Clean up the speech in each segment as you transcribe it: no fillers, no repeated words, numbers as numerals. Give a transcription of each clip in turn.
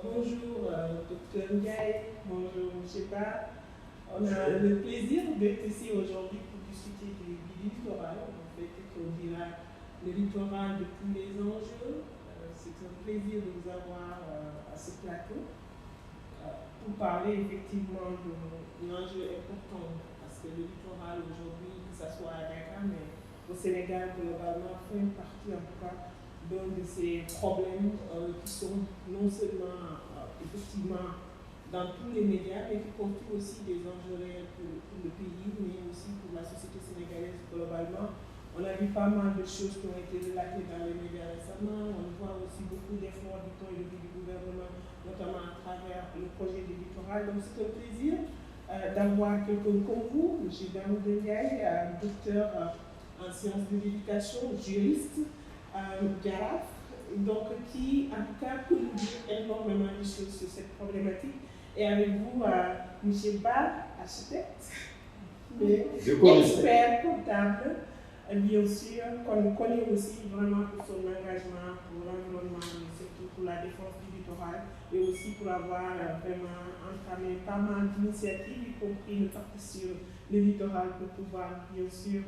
Bonjour, docteur Ndiaye, bonjour, M. Ba. On a le plaisir d'être ici aujourd'hui pour discuter du littoral. En fait, on dira le littoral de tous les enjeux. C'est un plaisir de vous avoir à ce plateau pour parler effectivement d'un enjeu important. Parce que le littoral aujourd'hui, que ce soit à Dakar, mais au Sénégal globalement, fait une partie en tout cas d'un de ces problèmes qui sont non seulement effectivement dans tous les médias, mais qui constituent aussi des enjeux réels pour le pays, mais aussi pour la société sénégalaise globalement. On a vu pas mal de choses qui ont été relatées dans les médias récemment. On voit aussi beaucoup d'efforts du temps et du gouvernement, notamment à travers le projet du littoral. Donc c'est un plaisir d'avoir quelqu'un comme vous, M. Daoud Ndiaye, docteur en sciences de l'éducation, juriste, Garaf, donc qui en tout cas peut nous dire énormément de choses sur cette problématique. Et avec vous, M. Ba, architecte, mais expert comptable, bien sûr, qu'on connaît aussi vraiment pour son engagement pour l'environnement, mais surtout pour la défense du littoral, et aussi pour avoir vraiment entamé pas mal d'initiatives, y compris une partie sur le littoral pour pouvoir bien sûr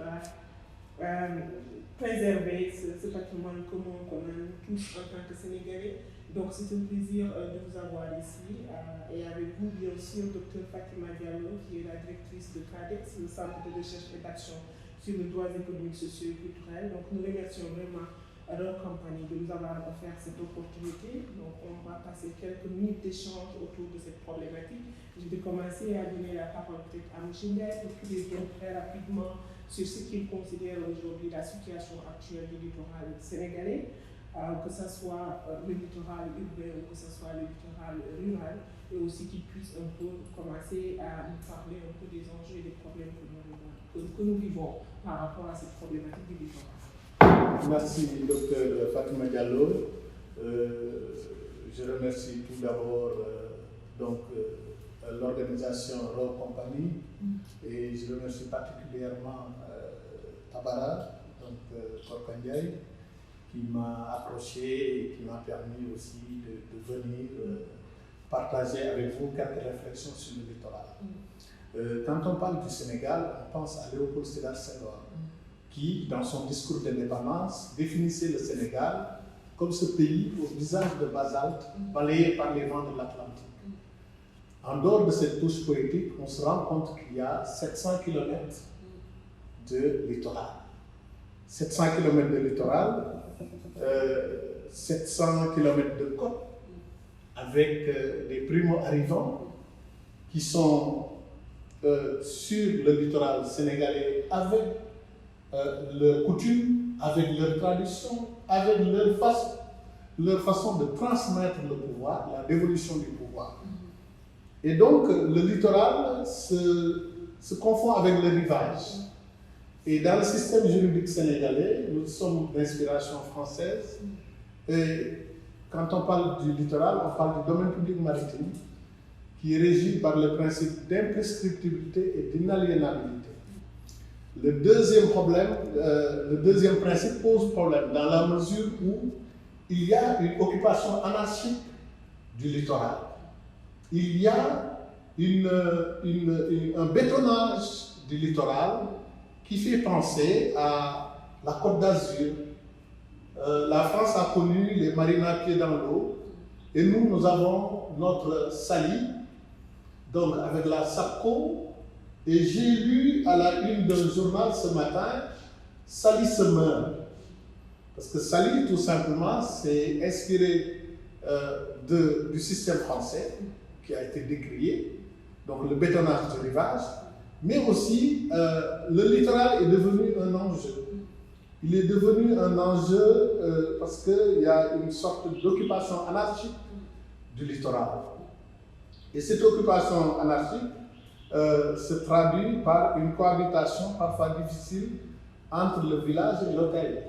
préserver ce patrimoine commun qu'on a tous en tant que Sénégalais. Donc c'est un plaisir de vous avoir ici et avec vous bien sûr Dr Fatima Diallo qui est la directrice de CADEX, le Centre de recherche et d'action sur les droits économiques, sociaux et culturels. Donc nous remercions vraiment leur compagnie de nous avoir offert cette opportunité. Donc on va passer quelques minutes d'échange autour de cette problématique. Je vais commencer à donner la parole peut-être à M. Ndiaye pour qu'il revienne très rapidement sur ce qu'il considère aujourd'hui la situation actuelle du littoral sénégalais, que ce soit le littoral urbain ou que ce soit le littoral rural, et aussi qu'il puisse un peu commencer à nous parler un peu des enjeux et des problèmes que nous vivons par rapport à cette problématique du littoral. Merci, docteur Fatima Diallo. Je remercie tout d'abord l'organisation Raw Company et je remercie particulièrement Tabara, Korka Ndiaye, qui m'a approché et qui m'a permis aussi de venir partager avec vous quelques réflexions sur le littoral. Quand on parle du Sénégal, on pense à Léopold Sédar Senghor, qui, dans son discours d'indépendance, définissait le Sénégal comme ce pays au visage de basalte balayé par les vents de l'Atlantique. En dehors de cette touche poétique, on se rend compte qu'il y a 700 km de littoral. 700 km de littoral, 700 km de côte, avec des primo-arrivants qui sont sur le littoral sénégalais avec leurs coutumes, avec leurs traditions, avec leur façon de transmettre le pouvoir, la dévolution du pouvoir. Et donc, le littoral se confond avec le rivage. Et dans le système juridique sénégalais, nous sommes d'inspiration française. Et quand on parle du littoral, on parle du domaine public maritime, qui est régi par le principe d'imprescriptibilité et d'inaliénabilité. Le deuxième principe pose problème dans la mesure où il y a une occupation anarchique du littoral. Il y a un bétonnage du littoral qui fait penser à la Côte d'Azur. La France a connu les marinas pieds dans l'eau et nous avons notre Saly, donc avec la SAPCO. Et j'ai lu à la une d'un journal ce matin, Saly se meurt. Parce que Saly, tout simplement, c'est inspiré du système français qui a été décrié, donc le bétonnage du rivage, mais aussi le littoral est devenu un enjeu. Il est devenu un enjeu parce qu'il y a une sorte d'occupation anarchique du littoral. Et cette occupation anarchique se traduit par une cohabitation parfois difficile entre le village et l'hôtel.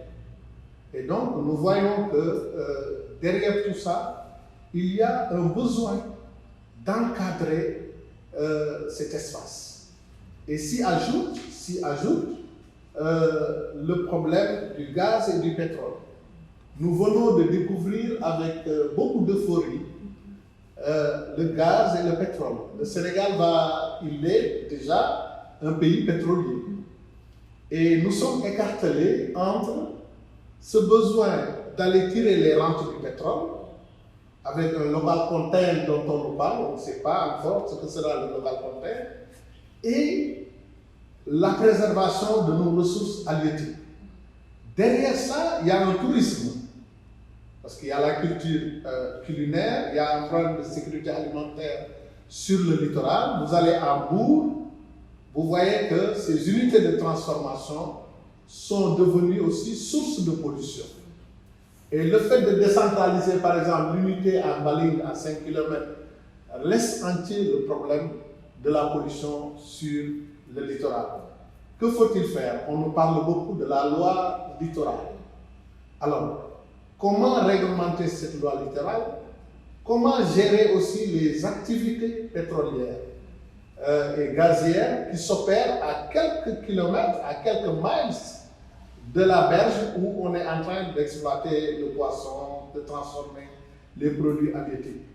Et donc, nous voyons que derrière tout ça, il y a un besoin d'encadrer cet espace. Et s'y ajoute le problème du gaz et du pétrole. Nous venons de découvrir avec beaucoup d'euphorie le gaz et le pétrole. Le Sénégal il est déjà un pays pétrolier. Et nous sommes écartelés entre ce besoin d'aller tirer les rentes du pétrole, avec un local content dont on nous parle, on ne sait pas encore ce que sera le local content, et la préservation de nos ressources halieutiques. Derrière ça, il y a un tourisme, parce qu'il y a la culture culinaire, il y a un problème de sécurité alimentaire sur le littoral. Vous allez à Bourg, vous voyez que ces unités de transformation sont devenues aussi source de pollution. Et le fait de décentraliser, par exemple, l'unité à Baling à 5 km laisse entier le problème de la pollution sur le littoral. Que faut-il faire? On nous parle beaucoup de la loi littorale. Alors, comment réglementer cette loi littorale? Comment gérer aussi les activités pétrolières et gazières qui s'opèrent à quelques kilomètres, à quelques miles de la berge où on est en train d'exploiter le poisson, de transformer les produits halieutiques.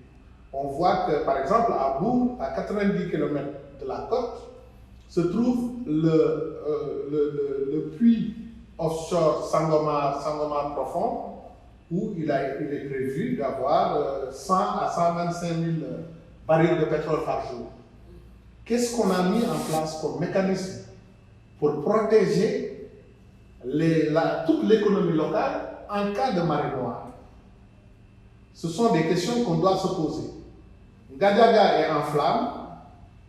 On voit que, par exemple, à Bourg, à 90 km de la côte, se trouve le puits offshore Sangomar profond, où il est prévu d'avoir 100 à 125 000 barils de pétrole par jour. Qu'est-ce qu'on a mis en place comme mécanisme pour protéger toute l'économie locale en cas de marée noire? Ce sont des questions qu'on doit se poser. Gadiaga est en flamme,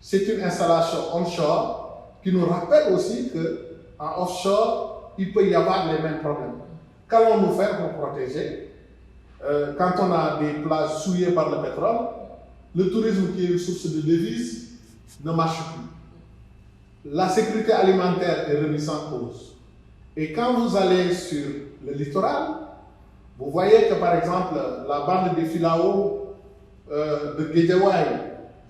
c'est une installation onshore qui nous rappelle aussi qu'en offshore, il peut y avoir les mêmes problèmes. Qu'allons-nous faire pour protéger? Quand on a des plages souillées par le pétrole, le tourisme qui est une source de devises ne marche plus. La sécurité alimentaire est remise en cause. Et quand vous allez sur le littoral, vous voyez que par exemple, la bande des Filao de Guédiawaye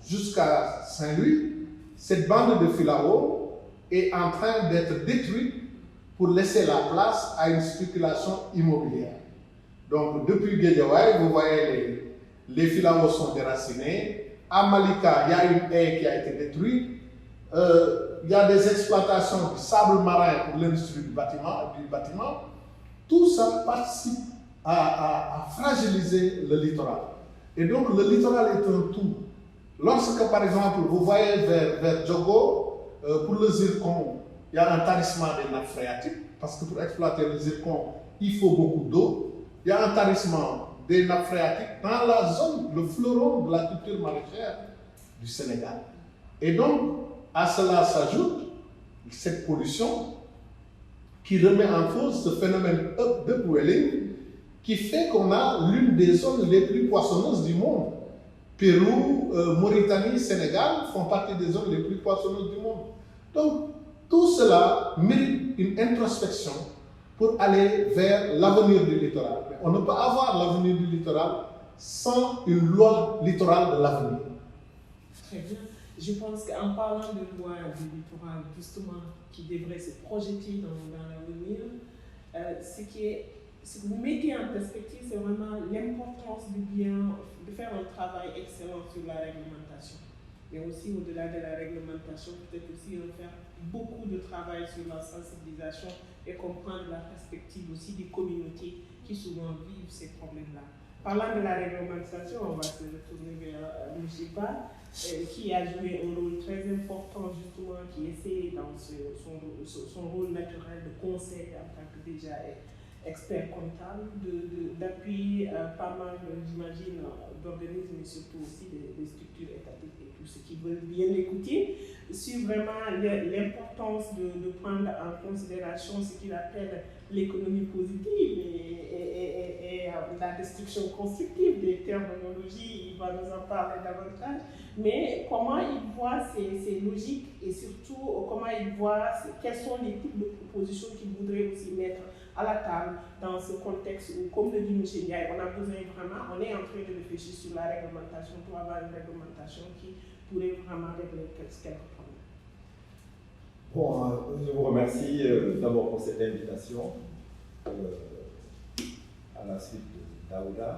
jusqu'à Saint-Louis, cette bande de Filao est en train d'être détruite pour laisser la place à une spéculation immobilière. Donc depuis Guédiawaye, vous voyez les Filao sont déracinés. À Malika, il y a une haie qui a été détruite. Il y a des exploitations du sable marin pour l'industrie du bâtiment. Tout ça participe à fragiliser le littoral. Et donc le littoral est un tout. Lorsque par exemple vous voyez vers Djogo, pour le zircon, il y a un tarissement des nappes phréatiques, parce que pour exploiter le zircon, il faut beaucoup d'eau. Il y a un tarissement des nappes phréatiques dans la zone, le fleuron de la culture maraîchère du Sénégal. Et donc, à cela s'ajoute cette pollution qui remet en cause ce phénomène upwelling qui fait qu'on a l'une des zones les plus poissonneuses du monde. Pérou, Mauritanie, Sénégal font partie des zones les plus poissonneuses du monde. Donc, tout cela mérite une introspection pour aller vers l'avenir du littoral. Mais on ne peut avoir l'avenir du littoral sans une loi littorale de l'avenir. Très bien. Je pense qu'en parlant de loi du littoral, justement, qui devrait se projeter dans l'avenir, ce que vous mettez en perspective, c'est vraiment l'importance de faire un travail excellent sur la réglementation. Mais aussi, au-delà de la réglementation, peut-être aussi faire beaucoup de travail sur la sensibilisation et comprendre la perspective aussi des communautés qui souvent vivent ces problèmes-là. Parlant de la réglementation, on va se retourner vers Moujiba, qui a joué un rôle très important justement, qui essaie dans son rôle naturel de conseil en tant que déjà expert comptable, d'appuyer pas mal, j'imagine, d'organismes, mais surtout aussi des structures étatiques et tout ce qui veulent bien écouter, sur vraiment l'importance de prendre en considération ce qu'il appelle l'économie positive et la destruction constructive des terminologies. Il va nous en parler davantage. Mais comment il voit ces logiques et surtout comment il voit quels sont les types de propositions qu'il voudrait aussi mettre à la table dans ce contexte où, comme le dit M. Ndiaye, on a besoin vraiment, on est en train de réfléchir sur la réglementation pour avoir une réglementation qui pourrait vraiment régler quelques problèmes. Bon, je vous remercie d'abord pour cette invitation à la suite de Daouda.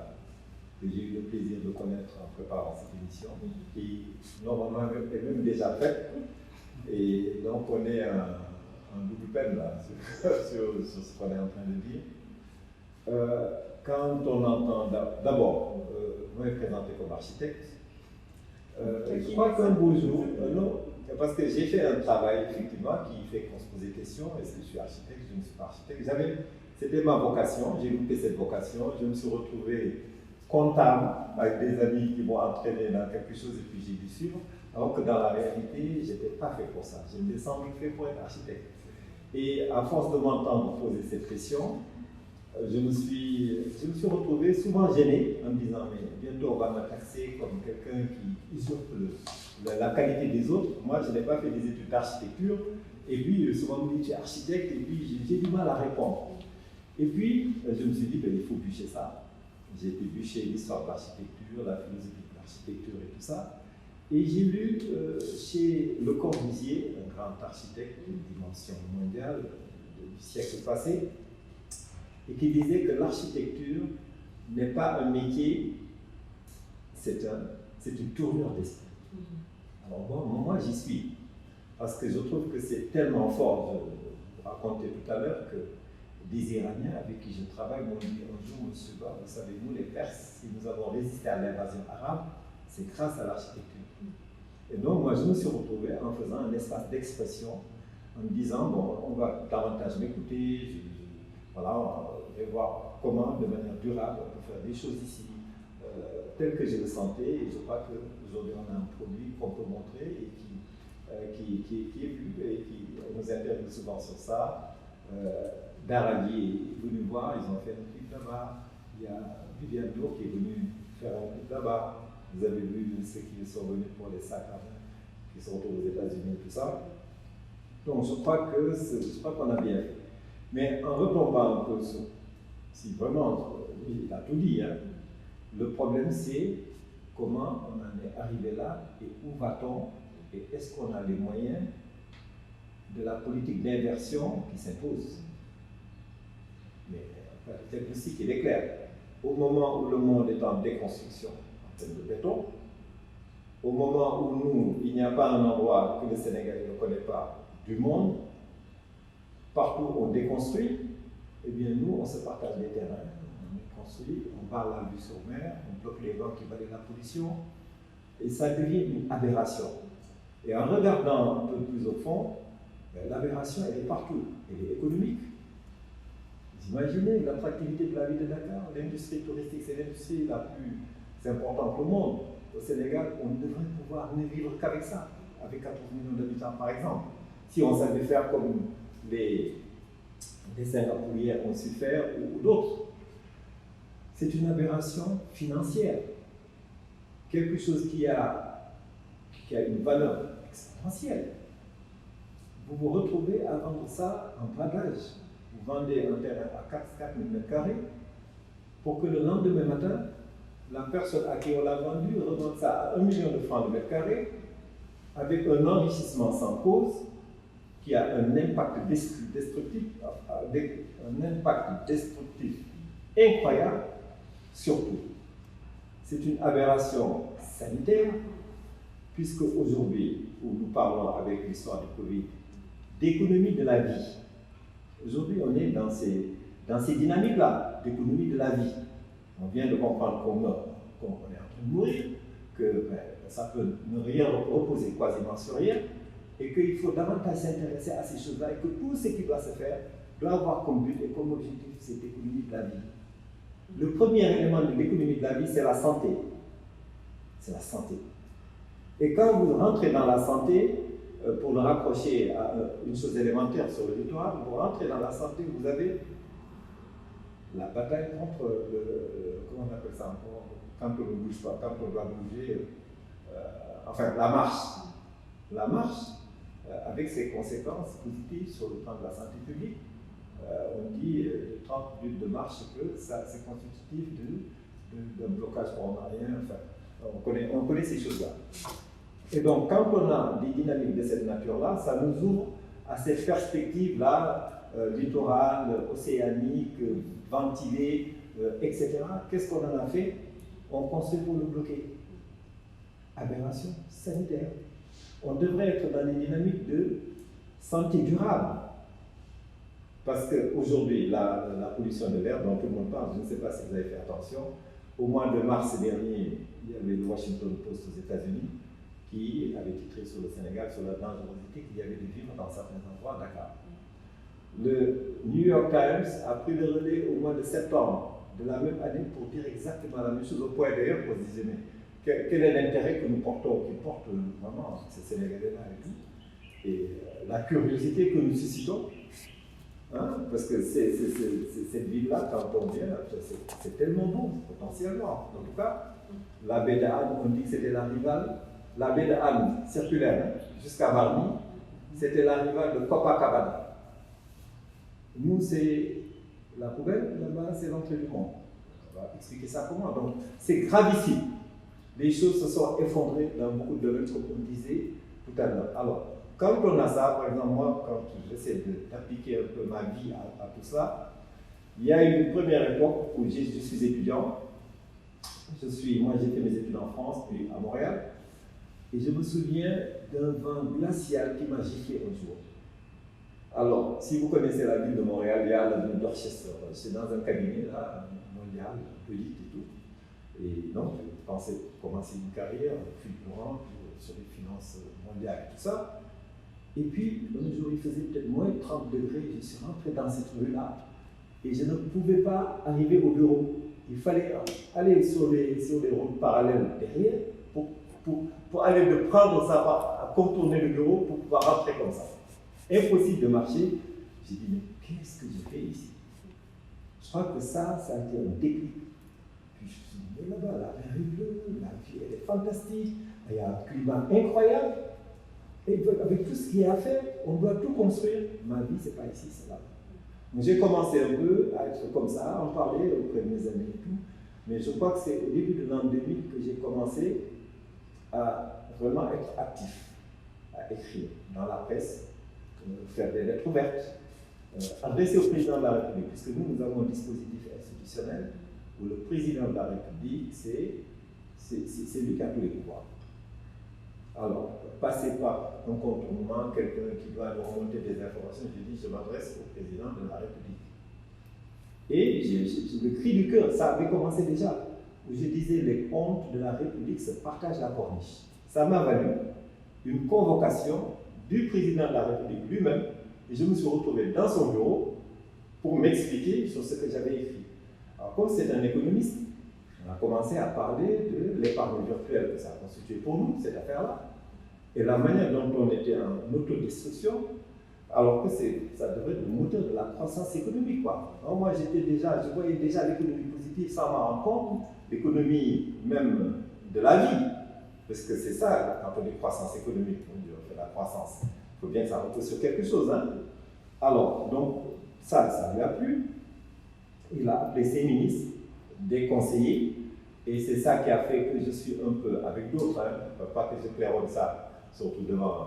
que j'ai eu le plaisir de connaître en préparant cette émission, qui normalement est même déjà faite. Et donc on est en double peine là, sur ce qu'on est en train de dire. Quand on entend d'abord, moi je suis présenté comme architecte, je crois qu'un beau jour, non, parce que j'ai fait un travail effectivement qui fait qu'on se pose des questions, est-ce que je suis architecte, je ne suis pas architecte. C'était ma vocation, j'ai loupé cette vocation, je me suis retrouvé comptable avec des amis qui m'ont entraîné dans quelque chose et puis j'ai dû suivre, alors que dans la réalité, je n'étais pas fait pour ça, j'étais sans doute fait pour être architecte. Et à force de m'entendre poser cette question, je me suis retrouvé souvent gêné en me disant mais bientôt on va me taxer comme quelqu'un qui usurpe la qualité des autres. Moi je n'ai pas fait des études d'architecture et puis souvent on me dit tu es architecte et puis j'ai du mal à répondre. Et puis je me suis dit ben, il faut bûcher ça. J'ai été bûcher l'histoire de l'architecture, la philosophie de l'architecture et tout ça. Et j'ai lu chez Le Corbusier, un grand architecte d'une dimension mondiale du siècle passé, et qui disait que l'architecture n'est pas un métier, c'est une tournure d'esprit. Alors moi j'y suis, parce que je trouve que c'est tellement fort. Je racontais tout à l'heure que des Iraniens avec qui je travaille m'ont dit un jour, monsieur Ba, vous savez, nous les Perses, si nous avons résisté à l'invasion arabe, c'est grâce à l'architecture. Et donc moi je me suis retrouvé en faisant un espace d'expression, en me disant, bon, on va davantage m'écouter, voilà, on va voir comment, de manière durable, on peut faire des choses ici, telles que je le sentais, et je crois qu'aujourd'hui on a un produit qu'on peut montrer et qui est vu et qui nous interviewe souvent sur ça. Daradi est venu voir, ils ont fait un clip là-bas, il y a Viviane Lour qui est venu faire un clip là-bas, vous avez vu ceux qui sont venus pour les sacs à main, qui sont aux États-Unis et tout ça. Donc je crois qu'on a bien fait. Mais en retombant un peu sur, si vraiment, il a tout dit, hein, le problème c'est comment on en est arrivé là et où va-t-on et est-ce qu'on a les moyens de la politique d'inversion qui s'impose. Mais le diagnostic il est clair. Au moment où le monde est en déconstruction en termes de béton, au moment où nous, il n'y a pas un endroit que le Sénégal ne connaît pas du monde, partout on déconstruit, eh bien nous, on se partage les terrains, on construit, on barre la vue sur mer, on bloque les vents qui valaient la pollution, et ça devient une aberration. Et en regardant un peu plus au fond, l'aberration, elle est partout, elle est économique. Vous imaginez l'attractivité de la ville de Dakar, l'industrie touristique, c'est l'industrie la plus importante au monde. Au Sénégal, on ne devrait pouvoir ne vivre qu'avec ça, avec 14 millions d'habitants par exemple. Si on savait faire comme les Singapouriens ont su faire ou d'autres. C'est une aberration financière. Quelque chose qui a une valeur exponentielle. Vous vous retrouvez à vendre ça en bradage. Vous vendez un terrain à 4 000 m² pour que le lendemain matin, la personne à qui on l'a vendu revende ça à 1 million de francs le m² avec un enrichissement sans cause qui a un impact destructif incroyable, surtout. C'est une aberration sanitaire, puisque aujourd'hui, où nous parlons avec l'histoire du Covid, d'économie de la vie, aujourd'hui on est dans ces dynamiques-là, d'économie de la vie. On vient de comprendre qu'on est en train de mourir, que ça peut ne rien reposer quasiment sur rien, et qu'il faut davantage s'intéresser à ces choses-là, et que tout ce qui doit se faire doit avoir comme but et comme objectif cette économie de la vie. Le premier élément de l'économie de la vie, c'est la santé. C'est la santé. Et quand vous rentrez dans la santé, pour le raccrocher à une chose élémentaire sur le littoral, vous rentrez dans la santé, vous avez la bataille contre comment on appelle ça encore, quand on ne bouge pas, quand on doit bouger, enfin la marche. La marche, avec ses conséquences positives sur le plan de la santé publique, on dit 30 minutes de marche que c'est constitutif d'un blocage coronarien, enfin, on connaît ces choses-là. Et donc, quand on a des dynamiques de cette nature-là, ça nous ouvre à cette perspective-là, littorale, océanique, ventilée, etc. Qu'est-ce qu'on en a fait? on construit pour le bloquer. Aberration sanitaire. On devrait être dans une dynamique de santé durable. Parce qu'aujourd'hui, la pollution de l'air dont tout le monde parle, je ne sais pas si vous avez fait attention, au mois de mars dernier, il y avait le Washington Post aux États-Unis qui avait titré sur le Sénégal sur la dangerosité qu'il y avait de vivre dans certains endroits à Dakar. Le New York Times a pris le relais au mois de septembre de la même année pour dire exactement la même chose, au point d'ailleurs qu'on se disait, mais quel est l'intérêt que nous portons, qu'ils portent vraiment ces Sénégalais-là et tout, et la curiosité que nous suscitons, hein, parce que cette ville-là, quand on vient, c'est tellement beau, potentiellement. En tout cas, la baie de Anne, on dit que c'était la rivale, la baie de Anne circulaire, jusqu'à Marny, c'était la rivale de Copacabana. Nous, c'est la poubelle, là-bas, c'est l'entrée du monde. On va expliquer ça comment. Donc, c'est gravissime. Les choses se sont effondrées dans beaucoup de domaines, comme on disait tout à l'heure. Alors, quand on a ça, par exemple, moi, quand j'essaie d'appliquer un peu ma vie à tout ça, il y a eu une première époque où je suis étudiant. Moi, j'ai fait mes études en France, puis à Montréal. Et je me souviens d'un vent glacial qui m'a giflé un jour. Alors, si vous connaissez la ville de Montréal, il y a la ville d'Orchestre. C'est dans un cabinet là, mondial, élite et tout. Et donc, je pensais commencer une carrière fulgurante sur les finances mondiales et tout ça. Et puis, un jour, il faisait peut-être moins de 30 degrés. Je suis rentré dans cette rue-là et je ne pouvais pas arriver au bureau. Il fallait aller sur les routes parallèles derrière pour aller de prendre ça, à contourner le bureau pour pouvoir rentrer comme ça. Impossible de marcher. J'ai dit, mais qu'est-ce que je fais ici? Je crois que ça a été un déclic. Puis je me suis dit, mais là-bas, la mer est bleue, la vie elle est fantastique, il y a un climat incroyable. Et avec tout ce qu'il y a à faire, on doit tout construire. Ma vie, c'est pas ici, c'est là. Donc j'ai commencé un peu à être comme ça, à en parler auprès de mes amis et tout. Mais je crois que c'est au début de l'an 2000 que j'ai commencé à vraiment être actif, à écrire dans la presse, faire des lettres ouvertes, adresser au président de la République, puisque nous avons un dispositif institutionnel où le président de la République, c'est lui qui a tous les pouvoirs. Alors, passer par un contournement, quelqu'un qui doit nous remonter des informations, je dis, je m'adresse au président de la République. Et le cri du cœur, ça avait commencé déjà, où je disais, les comptes de la République se partagent la corniche. Ça m'a valu une convocation du président de la République lui-même, et je me suis retrouvé dans son bureau pour m'expliquer sur ce que j'avais écrit. Alors, comme c'est un économiste, on a commencé à parler de l'épargne virtuelle que ça a constitué pour nous, cette affaire-là, et la manière dont on était en autodestruction, alors que ça devrait être le moteur de la croissance économique, quoi. Alors moi, je voyais déjà l'économie positive sans m'en rendre compte, l'économie même de la vie, parce que c'est ça, quand on dit croissance économique, on dit on fait la croissance, il faut bien que ça repose sur quelque chose, hein. Alors, donc, ça lui a plu, il a appelé ses ministres, des conseillers, et c'est ça qui a fait que je suis un peu, avec d'autres, hein, pas que je claironne ça, surtout devant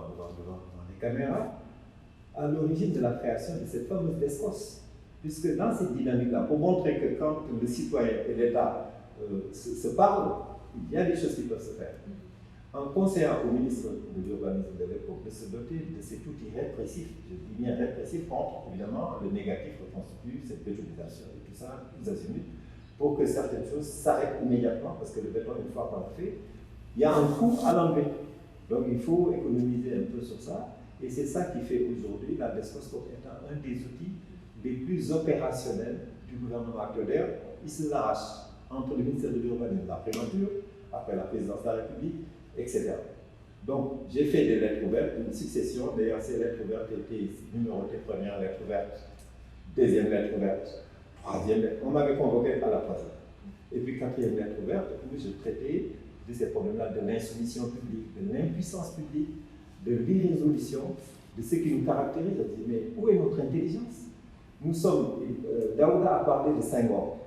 les caméras, à l'origine de la création de cette fameuse DESCOS. Puisque dans cette dynamique-là, pour montrer que quand le citoyen et l'État se parlent, il y a des choses qui peuvent se faire. En conseillant au ministre de l'Urbanisme de l'époque de se doter de cet outil répressif, je dis bien répressif, contre évidemment le négatif que constitue cette bétonisation et tout ça, tous azimuts, pour que certaines choses s'arrêtent immédiatement, parce que le béton, une fois qu'on l'a fait, il y a un coût à l'enlever. Donc il faut économiser un peu sur ça, et c'est ça qui fait aujourd'hui la DESCOS comme étant un des outils les plus opérationnels du gouvernement actuel. Il se l'arrache entre le ministère de l'Urbanisme, la prémature, après la présidence de la République, etc. Donc j'ai fait des lettres ouvertes, une succession, d'ailleurs ces lettres ouvertes étaient numérotées, première lettre ouverte, deuxième lettre ouverte, troisième lettre, on m'avait convoqué à la troisième. Et puis quatrième lettre ouverte, où je traitais de ces problèmes-là, de l'insoumission publique, de l'impuissance publique, de l'irrésolution, de ce qui nous caractérise. Je dis, mais où est notre intelligence? Nous sommes, Daouda a parlé de Senghor.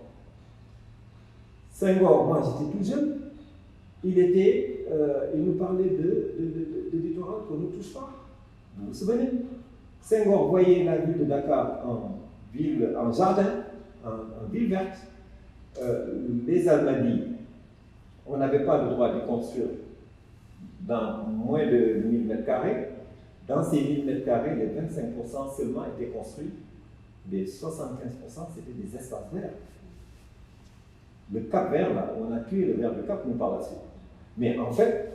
Senghor, moi j'étais tout jeune, il nous parlait de littoral qu'on ne touche pas. Vous vous souvenez? Senghor voyait la ville de Dakar en jardin, en ville verte. Les Almadies on n'avait pas le droit de construire dans moins de 1000 m². Dans ces 1000 m², les 25% seulement étaient construits, les 75% c'était des espaces verts. Le Cap Vert, là, on a tué le Vert de Cap, mais par la suite. Mais en fait,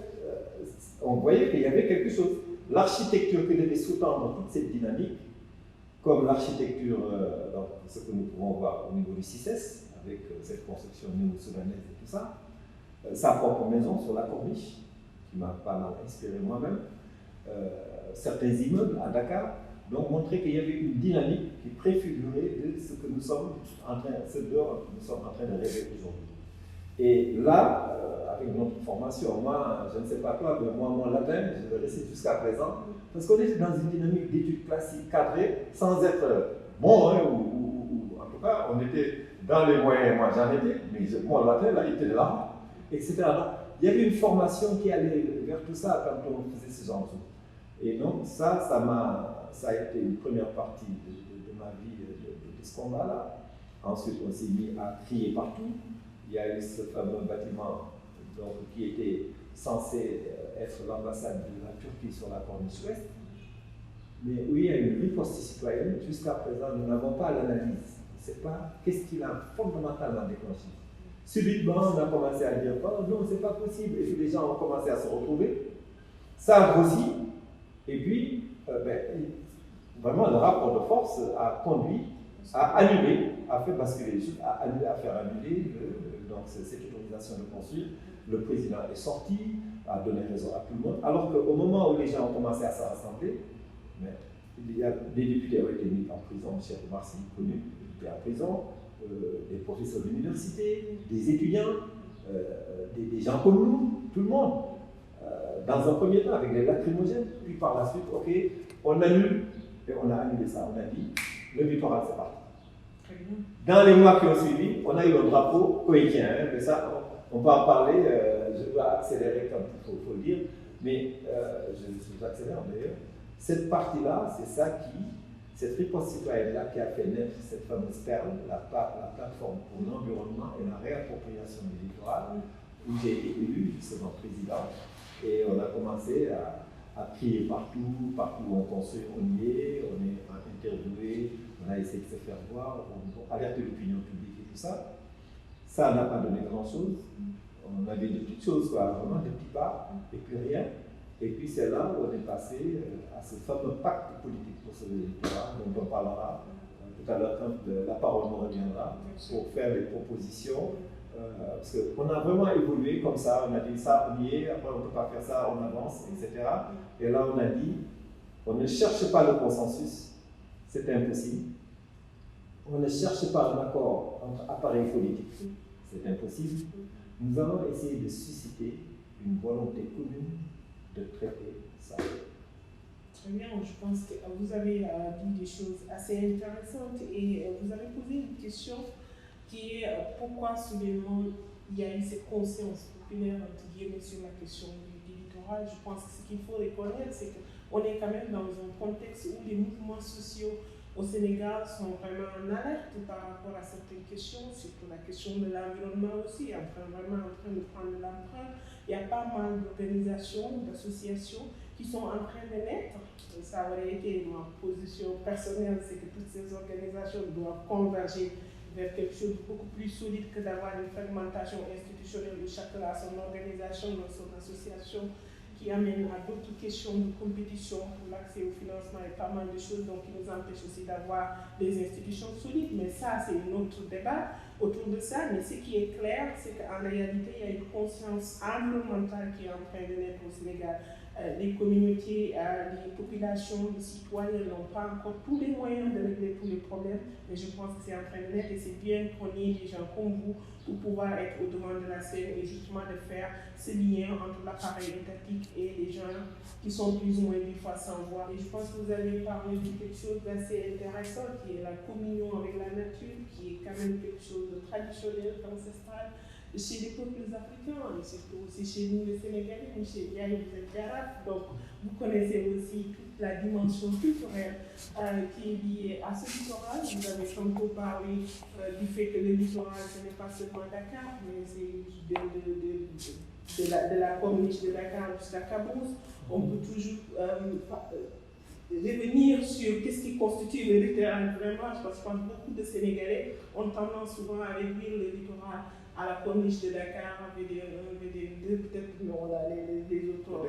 on voyait qu'il y avait quelque chose. L'architecture qui devait sous-tendre toute cette dynamique, comme l'architecture, ce que nous pouvons voir au niveau du CICES, avec cette construction néo-soudanaise et tout ça, sa propre maison sur la Corniche, qui m'a pas mal inspiré moi-même, certains immeubles à Dakar, donc montrer qu'il y avait une dynamique qui préfigurait de ce que nous sommes en train, de rêver aujourd'hui. Et là, avec notre formation, moi, je ne sais pas toi, mais moi, mon latin, je le récite jusqu'à présent, parce qu'on était dans une dynamique d'études classiques cadrées, sans être bon, hein, ou en tout cas, on était dans les moyens, moi j'en étais, mais mon latin, là, il était là, etc. Donc, il y avait une formation qui allait vers tout ça quand on faisait ce genre de choses. Et donc, ça a été une première partie de ma vie de ce combat-là. Ensuite, on s'est mis à crier partout. Il y a eu ce fameux bâtiment donc, qui était censé être l'ambassade de la Turquie sur la corniche ouest, mais où il y a une riposte citoyenne. Jusqu'à présent, nous n'avons pas l'analyse. On ne sait pas qu'est-ce qui l'a fondamentalement déclenché. Subitement, on a commencé à dire oh, non, c'est pas possible. Et puis les gens ont commencé à se retrouver. Ça a grossi. Et puis, vraiment, le rapport de force a conduit à annuler, à faire basculer les choses, à faire annuler donc cette autorisation de construire. Le président est sorti, a donné raison à tout le monde, alors qu'au moment où les gens ont commencé à se rassembler, il y a des députés ont été mis en prison, Cheikh Oumar Sy, connu, était en prison, des professeurs d'université, des étudiants, des gens comme nous, tout le monde. Dans un premier temps avec les lacrymogènes, puis par la suite, ok, on annule, et on a annulé ça, on a dit, le littoral c'est parti. Dans les mois qui ont suivi, on a eu le drapeau koweïtien, hein, mais ça, on peut en parler, je dois accélérer comme il faut le dire, mais j'accélère d'ailleurs. Cette partie-là, c'est ça cette riposte citoyenne-là qui a fait naître cette fameuse perle, la plateforme pour l'environnement et la réappropriation du littoral, où j'ai été élu justement président. Et on a commencé à crier partout où on construit, on y est, on est interviewé, on a essayé de se faire voir, on alerter l'opinion publique et tout ça. Ça n'a pas donné grand-chose. On avait de petites choses, quoi, vraiment des petits pas, et puis rien. Et puis c'est là où on est passé à ce fameux pacte politique pour sauver le littoral, dont on parlera tout à l'heure quand la parole nous reviendra, pour faire des propositions. Parce qu'on a vraiment évolué comme ça, on a dit ça, on y est, après on ne peut pas faire ça, on avance, etc. Et là on a dit, on ne cherche pas le consensus, c'est impossible. On ne cherche pas un accord entre appareils politiques, c'est impossible. Nous allons essayer de susciter une volonté commune de traiter ça. Très bien, je pense que vous avez dit des choses assez intéressantes et vous avez posé une question qui est pourquoi soudainement il y a eu cette conscience populaire entre guillemets sur la question du littoral. Je pense que ce qu'il faut reconnaître, c'est qu'on est quand même dans un contexte où les mouvements sociaux au Sénégal sont vraiment en alerte par rapport à certaines questions, surtout la question de l'environnement aussi, vraiment en train de prendre l'empreinte. Il y a pas mal d'organisations, d'associations qui sont en train de naître. Ça aurait été ma position personnelle, c'est que toutes ces organisations doivent converger vers quelque chose de beaucoup plus solide que d'avoir une fragmentation institutionnelle où chacun a son organisation, son association, qui amène à d'autres questions de compétition pour l'accès au financement et pas mal de choses, donc qui nous empêchent aussi d'avoir des institutions solides. Mais ça, c'est un autre débat autour de ça. Mais ce qui est clair, c'est qu'en réalité, il y a une conscience environnementale qui est en train de naître au Sénégal. Les communautés, les populations, les citoyens n'ont pas encore tous les moyens de régler tous les problèmes, mais je pense que c'est en train de naître et c'est bien qu'on ait des gens comme vous pour pouvoir être au devant de la scène et justement de faire ce lien entre l'appareil étatique et les gens qui sont plus ou moins des fois sans voix. Et je pense que vous avez parlé de quelque chose d'assez intéressant qui est la communion avec la nature, qui est quand même quelque chose de traditionnel, ancestral. chez les peuples africains, et surtout aussi chez nous les Sénégalais, chez Yahi, vous êtes Garaf, donc vous connaissez aussi toute la dimension culturelle qui est liée à ce littoral. Vous avez tantôt parlé du fait que le littoral, ce n'est pas seulement Dakar, mais c'est de la corniche de Dakar jusqu'à Cabrousse. On peut toujours revenir sur qu'est-ce qui constitue le littoral vraiment, parce que beaucoup de Sénégalais ont tendance souvent à réduire le littoral à la corniche de Dakar, VDN2, peut-être non, là, les autres,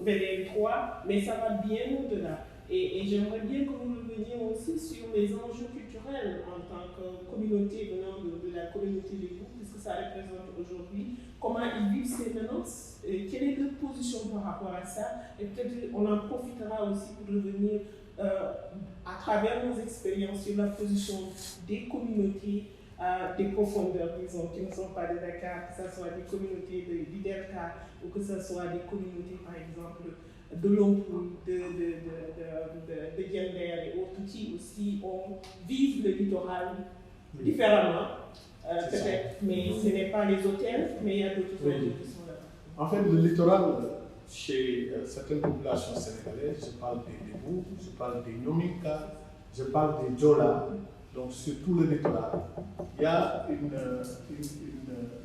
VDN3, mais ça va bien au-delà. Et j'aimerais bien que vous reveniez aussi sur les enjeux culturels en tant que communauté venant de la communauté de vous, qu'est-ce que ça représente aujourd'hui, comment ils vivent ces menaces, quelle est leur position par rapport à ça, et peut-être on en profitera aussi pour revenir à travers nos expériences sur la position des communautés, des profondeurs, disons, qui ne sont pas de Dakar, que ce soit des communautés du Delta ou que ce soit des communautés, par exemple, de Lompoul, de Diender et autres qui aussi vivent le littoral différemment, peut-être, mais ce n'est pas les hôtels, mais il y a d'autres enjeux qui sont là. En fait, le littoral, chez certaines populations sénégalaises, je parle des Débou, je parle des Nomika, je parle des Djola, donc sur tout le littoral, il y a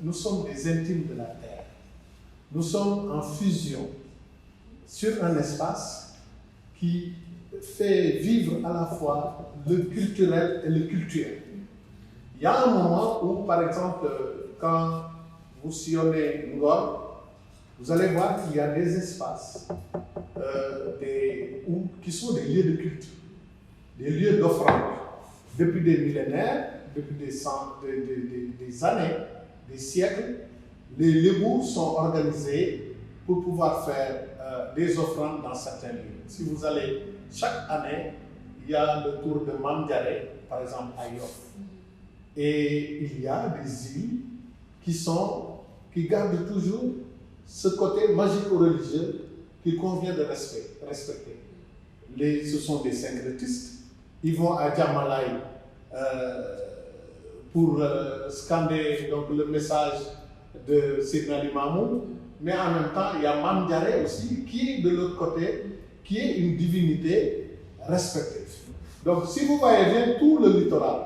nous sommes des intimes de la terre. Nous sommes en fusion sur un espace qui fait vivre à la fois le culturel et le culturel. Il y a un moment où, par exemple, quand vous sillonnez Ngor, vous allez voir qu'il y a des espaces qui sont des lieux de culte, des lieux d'offrande. Depuis des millénaires, depuis des années, des siècles, les Lébous sont organisés pour pouvoir faire des offrandes dans certains lieux. Si vous allez, chaque année, il y a le tour de Mandjaré, par exemple à Yoff. Et il y a des îles qui gardent toujours ce côté magico-religieux qu'il convient de respecter. Ce sont des syncrétistes. Ils vont à Djamalai pour scander donc, le message de Sidna Limamou, mais en même temps, il y a Mandjaré aussi, qui est de l'autre côté, qui est une divinité respectée. Donc, si vous voyez bien tout le littoral,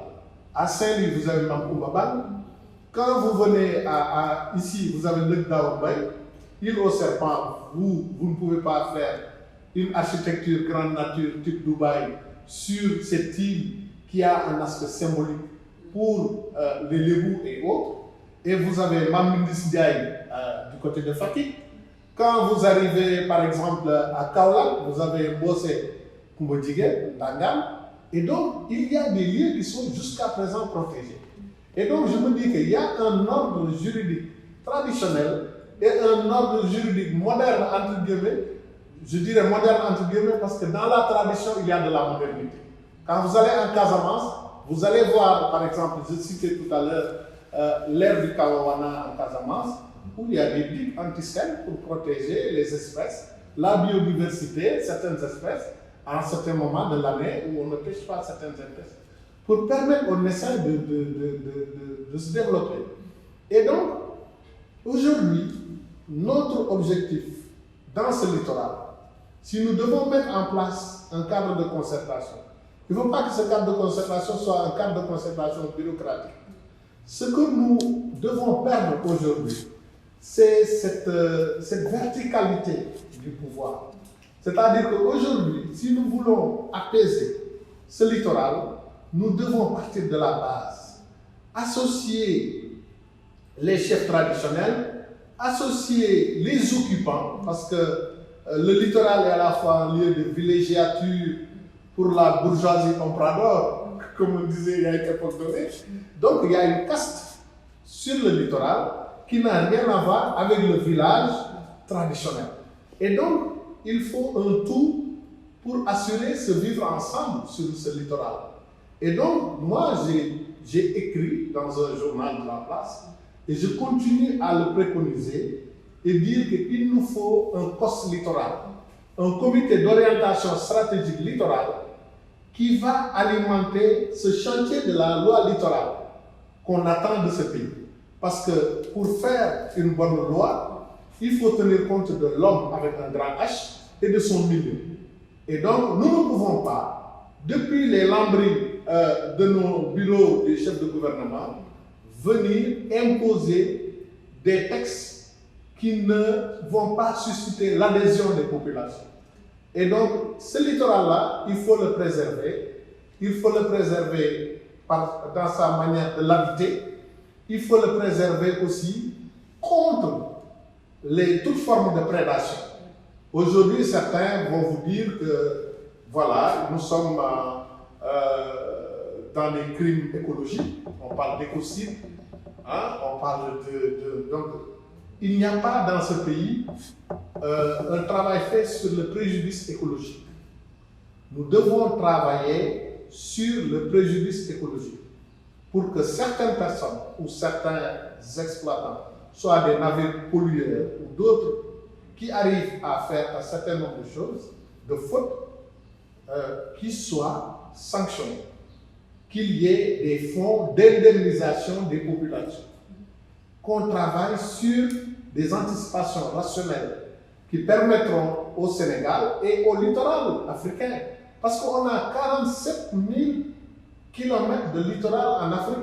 à Saint-Louis, vous avez Mamkoumbaban. Quand vous venez ici, vous avez le Daoubay, île aux serpents, vous ne pouvez pas faire une architecture grande nature type Dubaï sur cette île qui a un aspect symbolique pour les Lébous et autres. Et vous avez Mamindis Ndiaye du côté de Fatick. Quand vous arrivez par exemple à Kaolack, vous avez Bossé Kumbodjigé, Dangam. Et donc, il y a des lieux qui sont jusqu'à présent protégés. Et donc, je me dis qu'il y a un ordre juridique traditionnel et un ordre juridique moderne, entre guillemets. Je dirais moderne, entre guillemets, parce que dans la tradition, il y a de la modernité. Quand vous allez en Casamance, vous allez voir, par exemple, je citais tout à l'heure l'ère du Kawawana en Casamance, où il y a des digues anti-sel pour protéger les espèces, la biodiversité, certaines espèces, à un certain moment de l'année où on ne pêche pas certaines espèces, pour permettre aux naissants de se développer. Et donc, aujourd'hui, notre objectif dans ce littoral, si nous devons mettre en place un cadre de concertation, il ne faut pas que ce cadre de concertation soit un cadre de concertation bureaucratique. Ce que nous devons perdre aujourd'hui, c'est cette verticalité du pouvoir. C'est-à-dire qu'aujourd'hui, si nous voulons apaiser ce littoral, nous devons partir de la base, associer les chefs traditionnels, associer les occupants, parce que le littoral est à la fois un lieu de villégiature pour la bourgeoisie comprador, comme on disait il y a une époque donnée. Donc il y a une caste sur le littoral qui n'a rien à voir avec le village traditionnel. Et donc, il faut un tout pour assurer ce vivre ensemble sur ce littoral. Et donc, moi, j'ai écrit dans un journal de la place, et je continue à le préconiser et dire qu'il nous faut un COS littoral, un comité d'orientation stratégique littorale qui va alimenter ce chantier de la loi littorale qu'on attend de ce pays. Parce que pour faire une bonne loi, il faut tenir compte de l'homme avec un grand H et de son milieu. Et donc, nous ne pouvons pas, depuis les lambris de nos bureaux des chefs de gouvernement, venir imposer des textes qui ne vont pas susciter l'adhésion des populations. Et donc, ce littoral-là, il faut le préserver. Il faut le préserver dans sa manière de l'habiter. Il faut le préserver aussi contre toute forme de prédation. Aujourd'hui, certains vont vous dire que, voilà, nous sommes dans les crimes écologiques. On parle d'écocide. Hein, on parle donc, il n'y a pas dans ce pays un travail fait sur le préjudice écologique. Nous devons travailler sur le préjudice écologique pour que certaines personnes ou certains exploitants, soit des navires pollueurs ou d'autres, qui arrivent à faire un certain nombre de choses, de fautes, qui soient sanctionnés. Qu'il y ait des fonds d'indemnisation des populations. Qu'on travaille sur des anticipations rationnelles qui permettront au Sénégal et au littoral africain. Parce qu'on a 47 000 kilomètres de littoral en Afrique.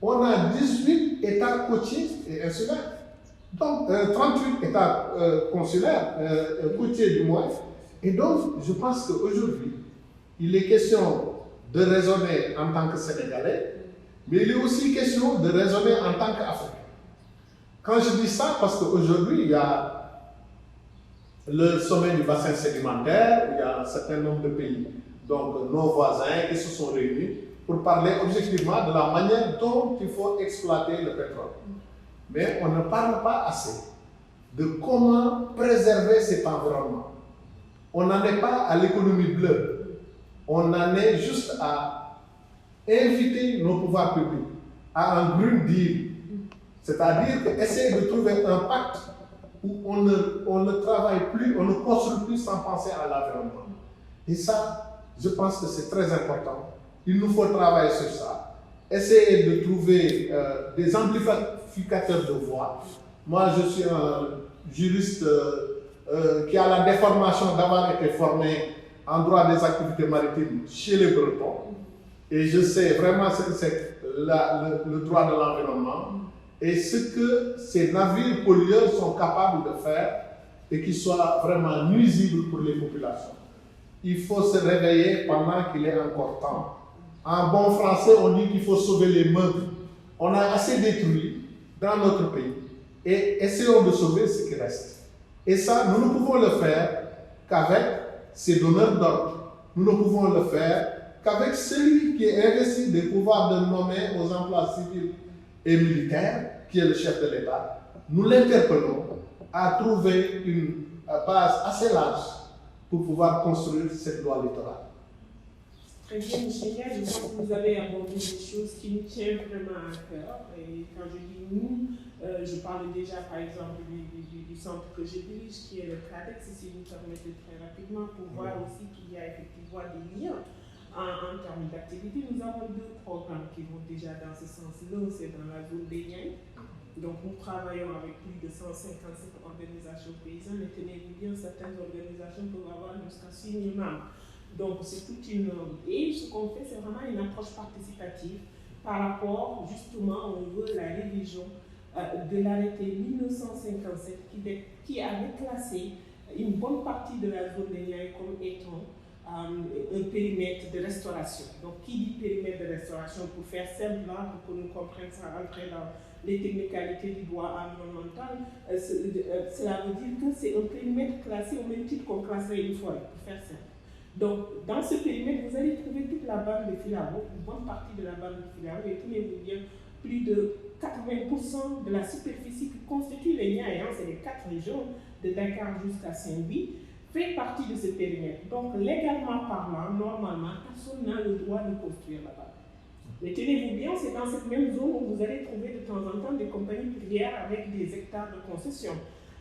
On a 18 États côtiers et insulaires. Donc, 38 États consulaires, côtiers du moins. Et donc, je pense qu'aujourd'hui, il est question de raisonner en tant que Sénégalais, mais il est aussi question de raisonner en tant qu'Africain. Quand je dis ça, parce qu'aujourd'hui, il y a le sommet du bassin sédimentaire, il y a un certain nombre de pays, donc nos voisins, qui se sont réunis pour parler objectivement de la manière dont il faut exploiter le pétrole. Mais on ne parle pas assez de comment préserver cet environnement. On n'en est pas à l'économie bleue. On en est juste à inviter nos pouvoirs publics à un Green Deal, c'est-à-dire essayer de trouver un pacte où on ne travaille plus, on ne construit plus sans penser à l'environnement. Et ça, je pense que c'est très important. Il nous faut travailler sur ça, essayer de trouver des amplificateurs de voix. Moi, je suis un juriste qui a la déformation d'avoir été formé en droit des activités maritimes chez les Bretons. Et je sais vraiment ce que c'est le droit de l'environnement et ce que ces navires pollueurs sont capables de faire et qui soient vraiment nuisibles pour les populations. Il faut se réveiller pendant qu'il est encore temps. En bon français, on dit qu'il faut sauver les meubles. On a assez détruit dans notre pays et essayons de sauver ce qui reste. Et ça, nous ne pouvons le faire qu'avec ces donneurs d'ordre. Nous ne pouvons le faire qu'avec celui qui est investi des pouvoirs de nommer aux emplois civils et militaires, qui est le chef de l'État. Nous l'interpellons à trouver une base assez large pour pouvoir construire cette loi littorale. Très bien, Michel, je pense que vous avez abordé des choses qui nous tiennent vraiment à cœur. Et quand je dis nous, je parle déjà par exemple du centre que je dirige, qui est le CADEX, si vous me permettez très rapidement, pour voir aussi qu'il y a effectivement des liens en termes d'activité. Nous avons deux programmes qui vont déjà dans ce sens-là, c'est dans la zone des Niayes. Donc nous travaillons avec plus de 157 organisations paysannes, et tenez-vous bien, certaines organisations peuvent avoir jusqu'à 6 000 membres. Donc c'est toute une... Et ce qu'on fait, c'est vraiment une approche participative par rapport justement, on veut la révision de l'arrêté 1957 qui avait classé une bonne partie de la zone des Niayes comme étant un périmètre de restauration. Donc qui dit périmètre de restauration, pour faire simple, pour que nous comprenions ça, entrer dans les technicalités du droit environnemental, cela veut dire que c'est un périmètre classé au même titre qu'on classerait une forêt, pour faire simple. Donc, dans ce périmètre, vous allez trouver toute la bande de filao, une bonne partie de la bande de filao, et tenez-vous bien, plus de 80% de la superficie qui constitue les Niayes, c'est les 4 régions, de Dakar jusqu'à Saint-Louis, fait partie de ce périmètre. Donc, légalement parlant, normalement, personne n'a le droit de construire là-bas. Mais tenez-vous bien, c'est dans cette même zone où vous allez trouver de temps en temps des compagnies privées avec des hectares de concession,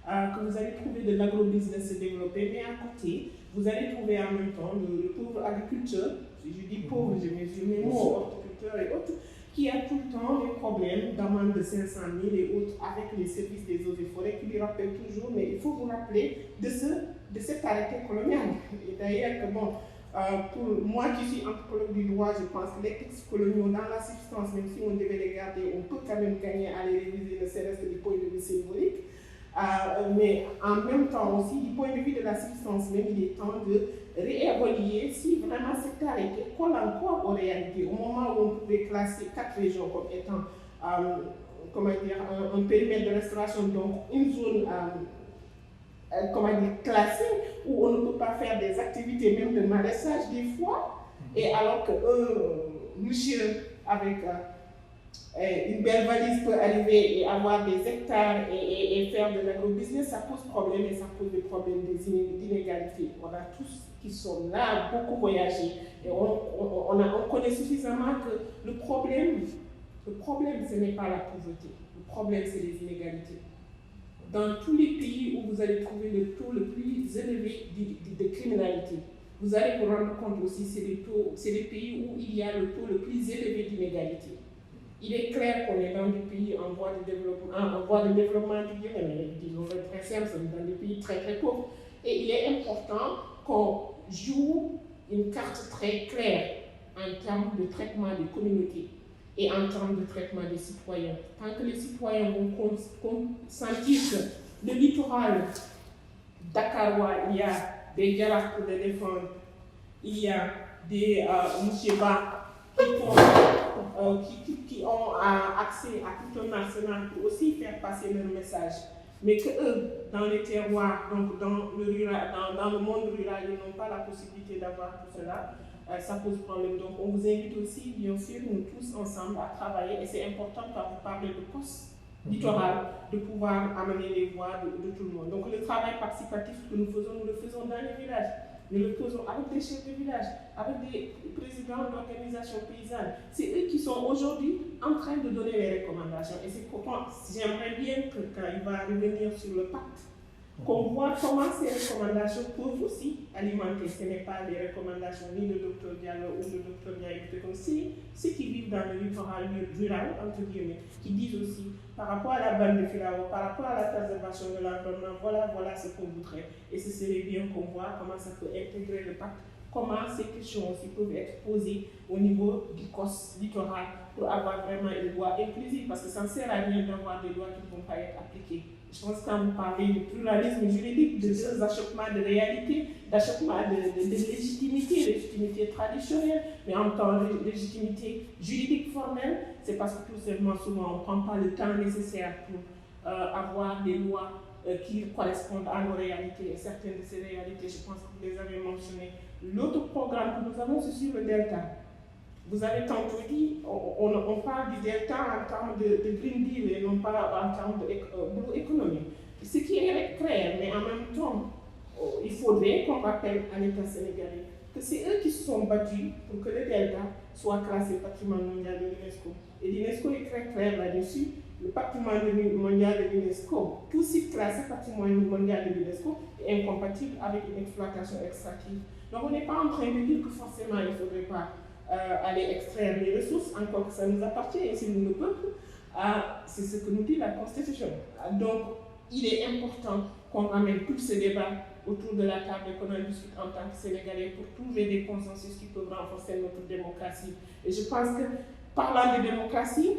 que vous allez trouver de l'agrobusiness se développer, mais à côté, vous allez trouver en même temps le pauvre agriculteur, si je dis pauvre, je mesure mes mots, horticulteurs et autres, qui a tout le temps des problèmes d'amende de 500 000 et autres avec les services des eaux et forêts qui lui rappellent toujours, mais il faut vous rappeler de cet arrêté colonial. Et d'ailleurs, pour moi qui suis anthropologue du droit, je pense que les textes coloniaux, dans la substance, même si on devait les garder, on peut quand même gagner à les réviser, ne serait-ce que du point de vue symbolique. Mais en même temps aussi, du point de vue de la substance même, il est temps de réévaluer si vraiment cet arrêté colle encore aux réalités. Au moment où on pouvait classer 4 régions comme étant un périmètre de restauration, donc une zone classée, où on ne peut pas faire des activités même de maraîchage des fois, et alors qu'un monsieur avec une belle valise peut arriver et avoir des hectares et faire de l'agrobusiness, ça pose problème et ça pose des problèmes d'inégalité. On a tous qui sont là, beaucoup voyagé, et on connaît suffisamment que le problème, ce n'est pas la pauvreté, le problème, c'est les inégalités. Dans tous les pays où vous allez trouver le taux le plus élevé de criminalité, vous allez vous rendre compte aussi que c'est les pays où il y a le taux le plus élevé d'inégalité. Il est clair qu'on est dans des pays en voie de développement, disons très simple, dans des pays très très pauvres. Et il est important qu'on joue une carte très claire en termes de traitement des communautés et en termes de traitement des citoyens. Tant que les citoyens vont sentir que le littoral dakarois, il y a des dialogues pour les défendre, il y a des mouchébas qui ont accès à tout un arsenal pour aussi faire passer leur message. Mais que eux, dans les terroirs, donc dans le monde rural, ils n'ont pas la possibilité d'avoir tout cela, ça pose problème. Donc on vous invite aussi, bien sûr, nous tous ensemble à travailler, et c'est important quand vous parlez de poste littoral, de pouvoir amener les voix de tout le monde. Donc le travail participatif que nous le faisons dans les villages. Nous le faisons avec des chefs de village, avec des présidents d'organisations paysannes. C'est eux qui sont aujourd'hui en train de donner les recommandations. Et c'est pourquoi j'aimerais bien que quand il va revenir sur le pacte, qu'on voit comment ces recommandations peuvent aussi alimenter. Ce n'est pas des recommandations ni de Dr Diallo ou de Dr Ndiaye, c'est ceux qui vivent dans le littoral rural, entre guillemets, qui disent aussi, par rapport à la bande de Filao, par rapport à la préservation de l'environnement, voilà ce qu'on voudrait. Et ce serait bien qu'on voit comment ça peut intégrer le pacte, comment ces questions aussi peuvent être posées au niveau du COS littoral pour avoir vraiment une loi inclusive, parce que ça ne sert à rien d'avoir des lois qui ne vont pas être appliquées. Je pense que quand vous parlez de pluralisme juridique, de achoppement de réalité, d'achoppement de légitimité traditionnelle, mais en même temps légitimité juridique formelle, c'est parce que tout simplement souvent on ne prend pas le temps nécessaire pour avoir des lois qui correspondent à nos réalités. Et certaines de ces réalités, je pense que vous les avez mentionnées. L'autre programme que nous avons, c'est sur le Delta. Vous avez tantôt dit, on parle du Delta en termes de Green Deal et non pas en termes de blue economy. Ce qui est clair, mais en même temps, il faudrait qu'on rappelle à l'État sénégalais que c'est eux qui se sont battus pour que le Delta soit classé patrimoine mondial de l'UNESCO. Et l'UNESCO est très clair là-dessus. Le patrimoine mondial de l'UNESCO, tout site classé patrimoine mondial de l'UNESCO est incompatible avec une exploitation extractive. Donc on n'est pas en train de dire que forcément il ne faudrait pas aller extraire les ressources, encore que ça nous appartient, et c'est nous le peuple, c'est ce que nous dit la Constitution. Donc, il est important qu'on ramène tout ce débat autour de la table et qu'on en discute en tant que Sénégalais pour trouver des consensus qui peuvent renforcer notre démocratie. Et je pense que, parlant de démocratie,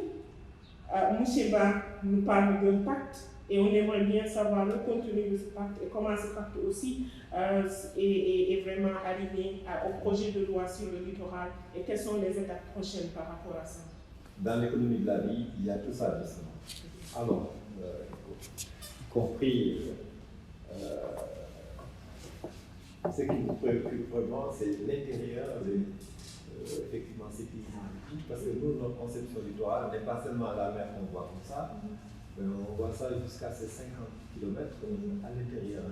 Moucheba nous parle d'un pacte, et on aimerait bien savoir le contenu de ce pacte et comment ce pacte aussi est vraiment aligné au projet de loi sur le littoral et quelles sont les étapes prochaines par rapport à ça. Dans l'économie de la vie, il y a tout ça justement. Alors, y compris ce qui nous préoccupe vraiment, c'est l'intérieur, effectivement, c'est parce que nous, notre conception du littoral n'est pas seulement la mer qu'on voit comme ça, mais on voit ça jusqu'à ces 50 km à l'intérieur,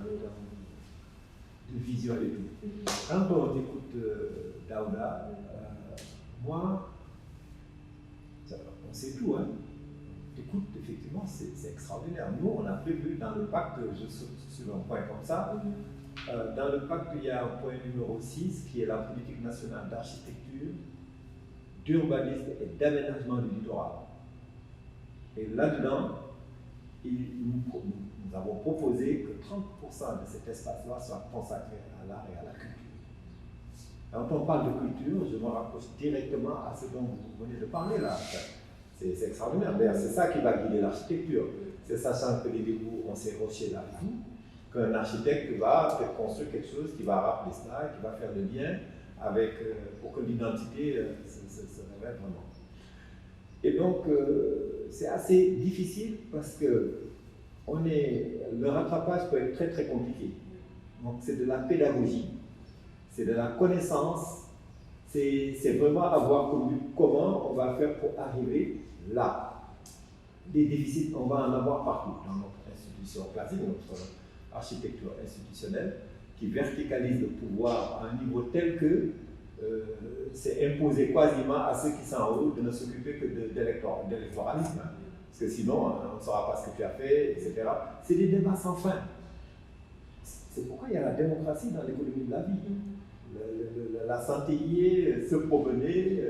de vision et tout. Quand on écoute Daouda, moi, on sait tout, hein. Écoute, effectivement, c'est extraordinaire. Nous, on a prévu dans le pacte, je saute sur un point comme ça, dans le pacte, il y a un point numéro 6 qui est la politique nationale d'architecture, d'urbanisme et d'aménagement du littoral. Et là-dedans, nous avons proposé que 30% de cet espace-là soit consacré à l'art et à la culture. Quand on parle de culture, je me rapproche directement à ce dont vous venez de parler là. C'est extraordinaire. D'ailleurs, c'est ça qui va guider l'architecture. C'est sachant que les égouts ont ces rochers là et tout, qu'un architecte va peut-être construire quelque chose qui va rappeler cela, qui va faire le lien avec, pour que l'identité se révèle vraiment. Et donc, c'est assez difficile parce que le rattrapage peut être très très compliqué. Donc, c'est de la pédagogie, c'est de la connaissance, c'est vraiment avoir connu comment on va faire pour arriver là. Des déficits, on va en avoir partout dans notre institution classique, notre architecture institutionnelle, qui verticalise le pouvoir à un niveau tel que c'est imposé quasiment à ceux qui sont en haut de ne s'occuper que d'électoralisme. Parce que sinon, on ne saura pas ce que tu as fait, etc. C'est des débats sans fin. C'est pourquoi il y a la démocratie dans l'économie de la vie. La santé y est, se promener,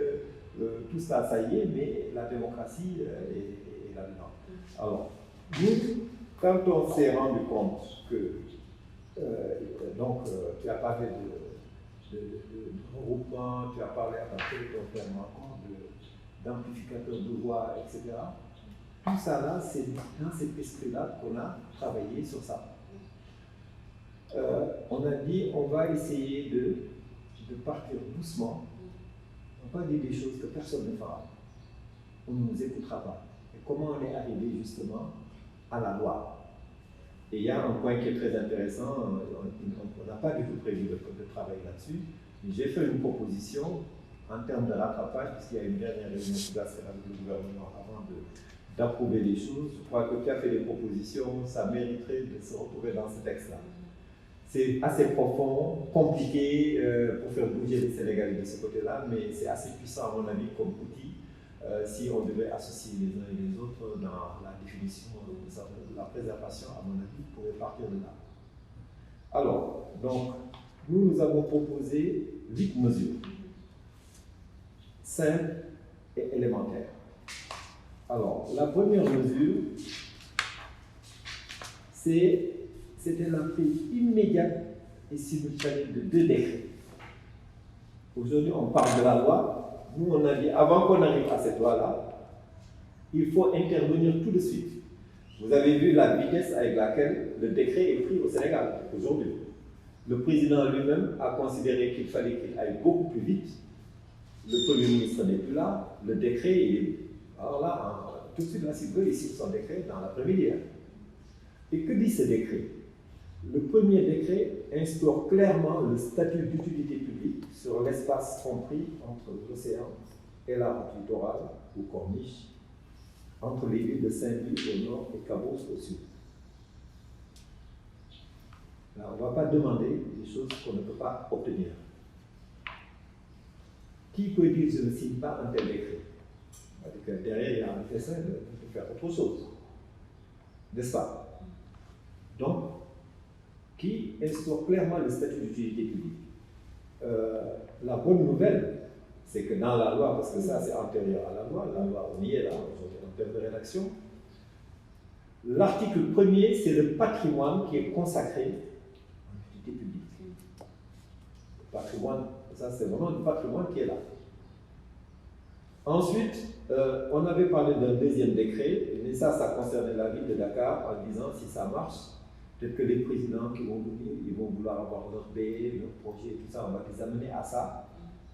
tout ça, ça y est, mais la démocratie est là-dedans. Alors, nous, quand on s'est rendu compte que, tu as parlé de regroupement, tu as parlé à partir de ton terme d'amplificateur de voix, etc. Tout ça là, c'est dans cet esprit-là qu'on a travaillé sur ça. On a dit, on va essayer de partir doucement. On va dire des choses que personne ne fera. On ne nous écoutera pas. Et comment on est arrivé justement à la loi? Et il y a un point qui est très intéressant, on n'a pas du tout prévu de travailler là-dessus, mais j'ai fait une proposition en termes de rattrapage, puisqu'il y a une dernière réunion qui va se faire avec le gouvernement avant d'approuver les choses. Je crois que tu as fait des propositions, ça mériterait de se retrouver dans ce texte-là. C'est assez profond, compliqué pour faire bouger les Sénégalais de ce côté-là, mais c'est assez puissant à mon avis comme outil si on devait associer les uns et les autres dans la définition de la préservation, à mon avis, pourrait partir de là. Alors, donc, nous avons proposé 8 mesures, simples et élémentaires. Alors, la première mesure, c'était la prise immédiate et simultanée de 2 décrets. Aujourd'hui, on parle de la loi. Nous, on a dit, avant qu'on arrive à cette loi-là, il faut intervenir tout de suite. Vous avez vu la vitesse avec laquelle le décret est pris au Sénégal aujourd'hui. Le président lui-même a considéré qu'il fallait qu'il aille beaucoup plus vite. Le Premier ministre n'est plus là. Le décret, il est... Alors là, tout de suite, là, s'il veut, il signe son décret dans l'après-midi. Et que dit ce décret? Le premier décret instaure clairement le statut d'utilité publique sur l'espace compris entre l'océan et la route littorale ou corniche, entre les villes de Saint-Louis au nord et Cabos au sud. Là, on ne va pas demander des choses qu'on ne peut pas obtenir. Qui peut dire je ne signe pas un tel décret? Parce que derrière, il y a un dessein de faire autre chose. N'est-ce pas? Donc, qui instaure clairement le statut d'utilité publique. La bonne nouvelle, c'est que dans la loi, parce que ça c'est antérieur à la loi, on y est là, en termes de rédaction, l'article 1er, c'est le patrimoine qui est consacré en utilité publique. Le patrimoine, ça c'est vraiment le patrimoine qui est là. Ensuite, on avait parlé d'un deuxième décret, mais ça concernait la ville de Dakar, en disant si ça marche, peut-être que les présidents qui vont venir, ils vont vouloir avoir leur BE, leur projet, tout ça, on va les amener à ça,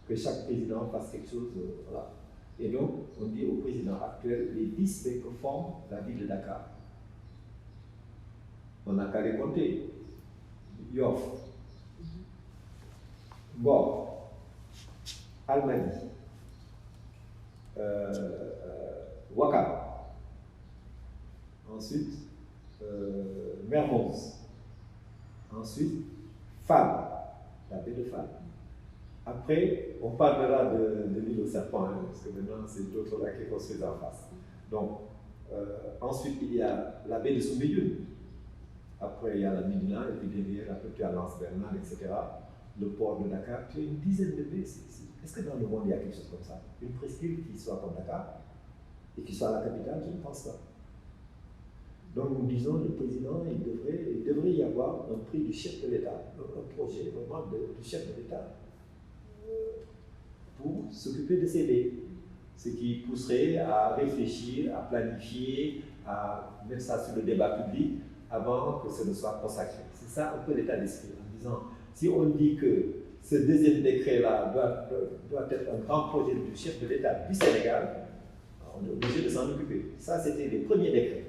que chaque président fasse quelque chose, voilà. Et donc, on dit au président actuel, les 10 B que forment la ville de Dakar. On n'a qu'à les compter. Yoff, Bor, Almadi, Ouakam, ensuite Mermoz, ensuite Fall, la baie de Fall. Après, on parlera de l'île aux serpents, hein, parce que maintenant c'est d'autres là qui construisent en face. Donc, ensuite il y a la baie de Soumbédioune. Après il y a la Médina, et puis derrière, après tu as l'Anse Bernard, etc. le port de Dakar, tu as une dizaine de baies. Est-ce que dans le monde il y a quelque chose comme ça? Une presqu'île qui soit comme Dakar et qui soit la capitale? Je ne pense pas. Donc nous disons, le président, il devrait y avoir un prix du chef de l'État, un projet vraiment du chef de l'État pour s'occuper de ces baies. Ce qui pousserait à réfléchir, à planifier, à mettre ça sur le débat public avant que ce ne soit consacré. C'est ça un peu l'état d'esprit, en disant, si on dit que ce deuxième décret-là doit être un grand projet du chef de l'État du Sénégal, on est obligé de s'en occuper. Ça, c'était les premiers décrets.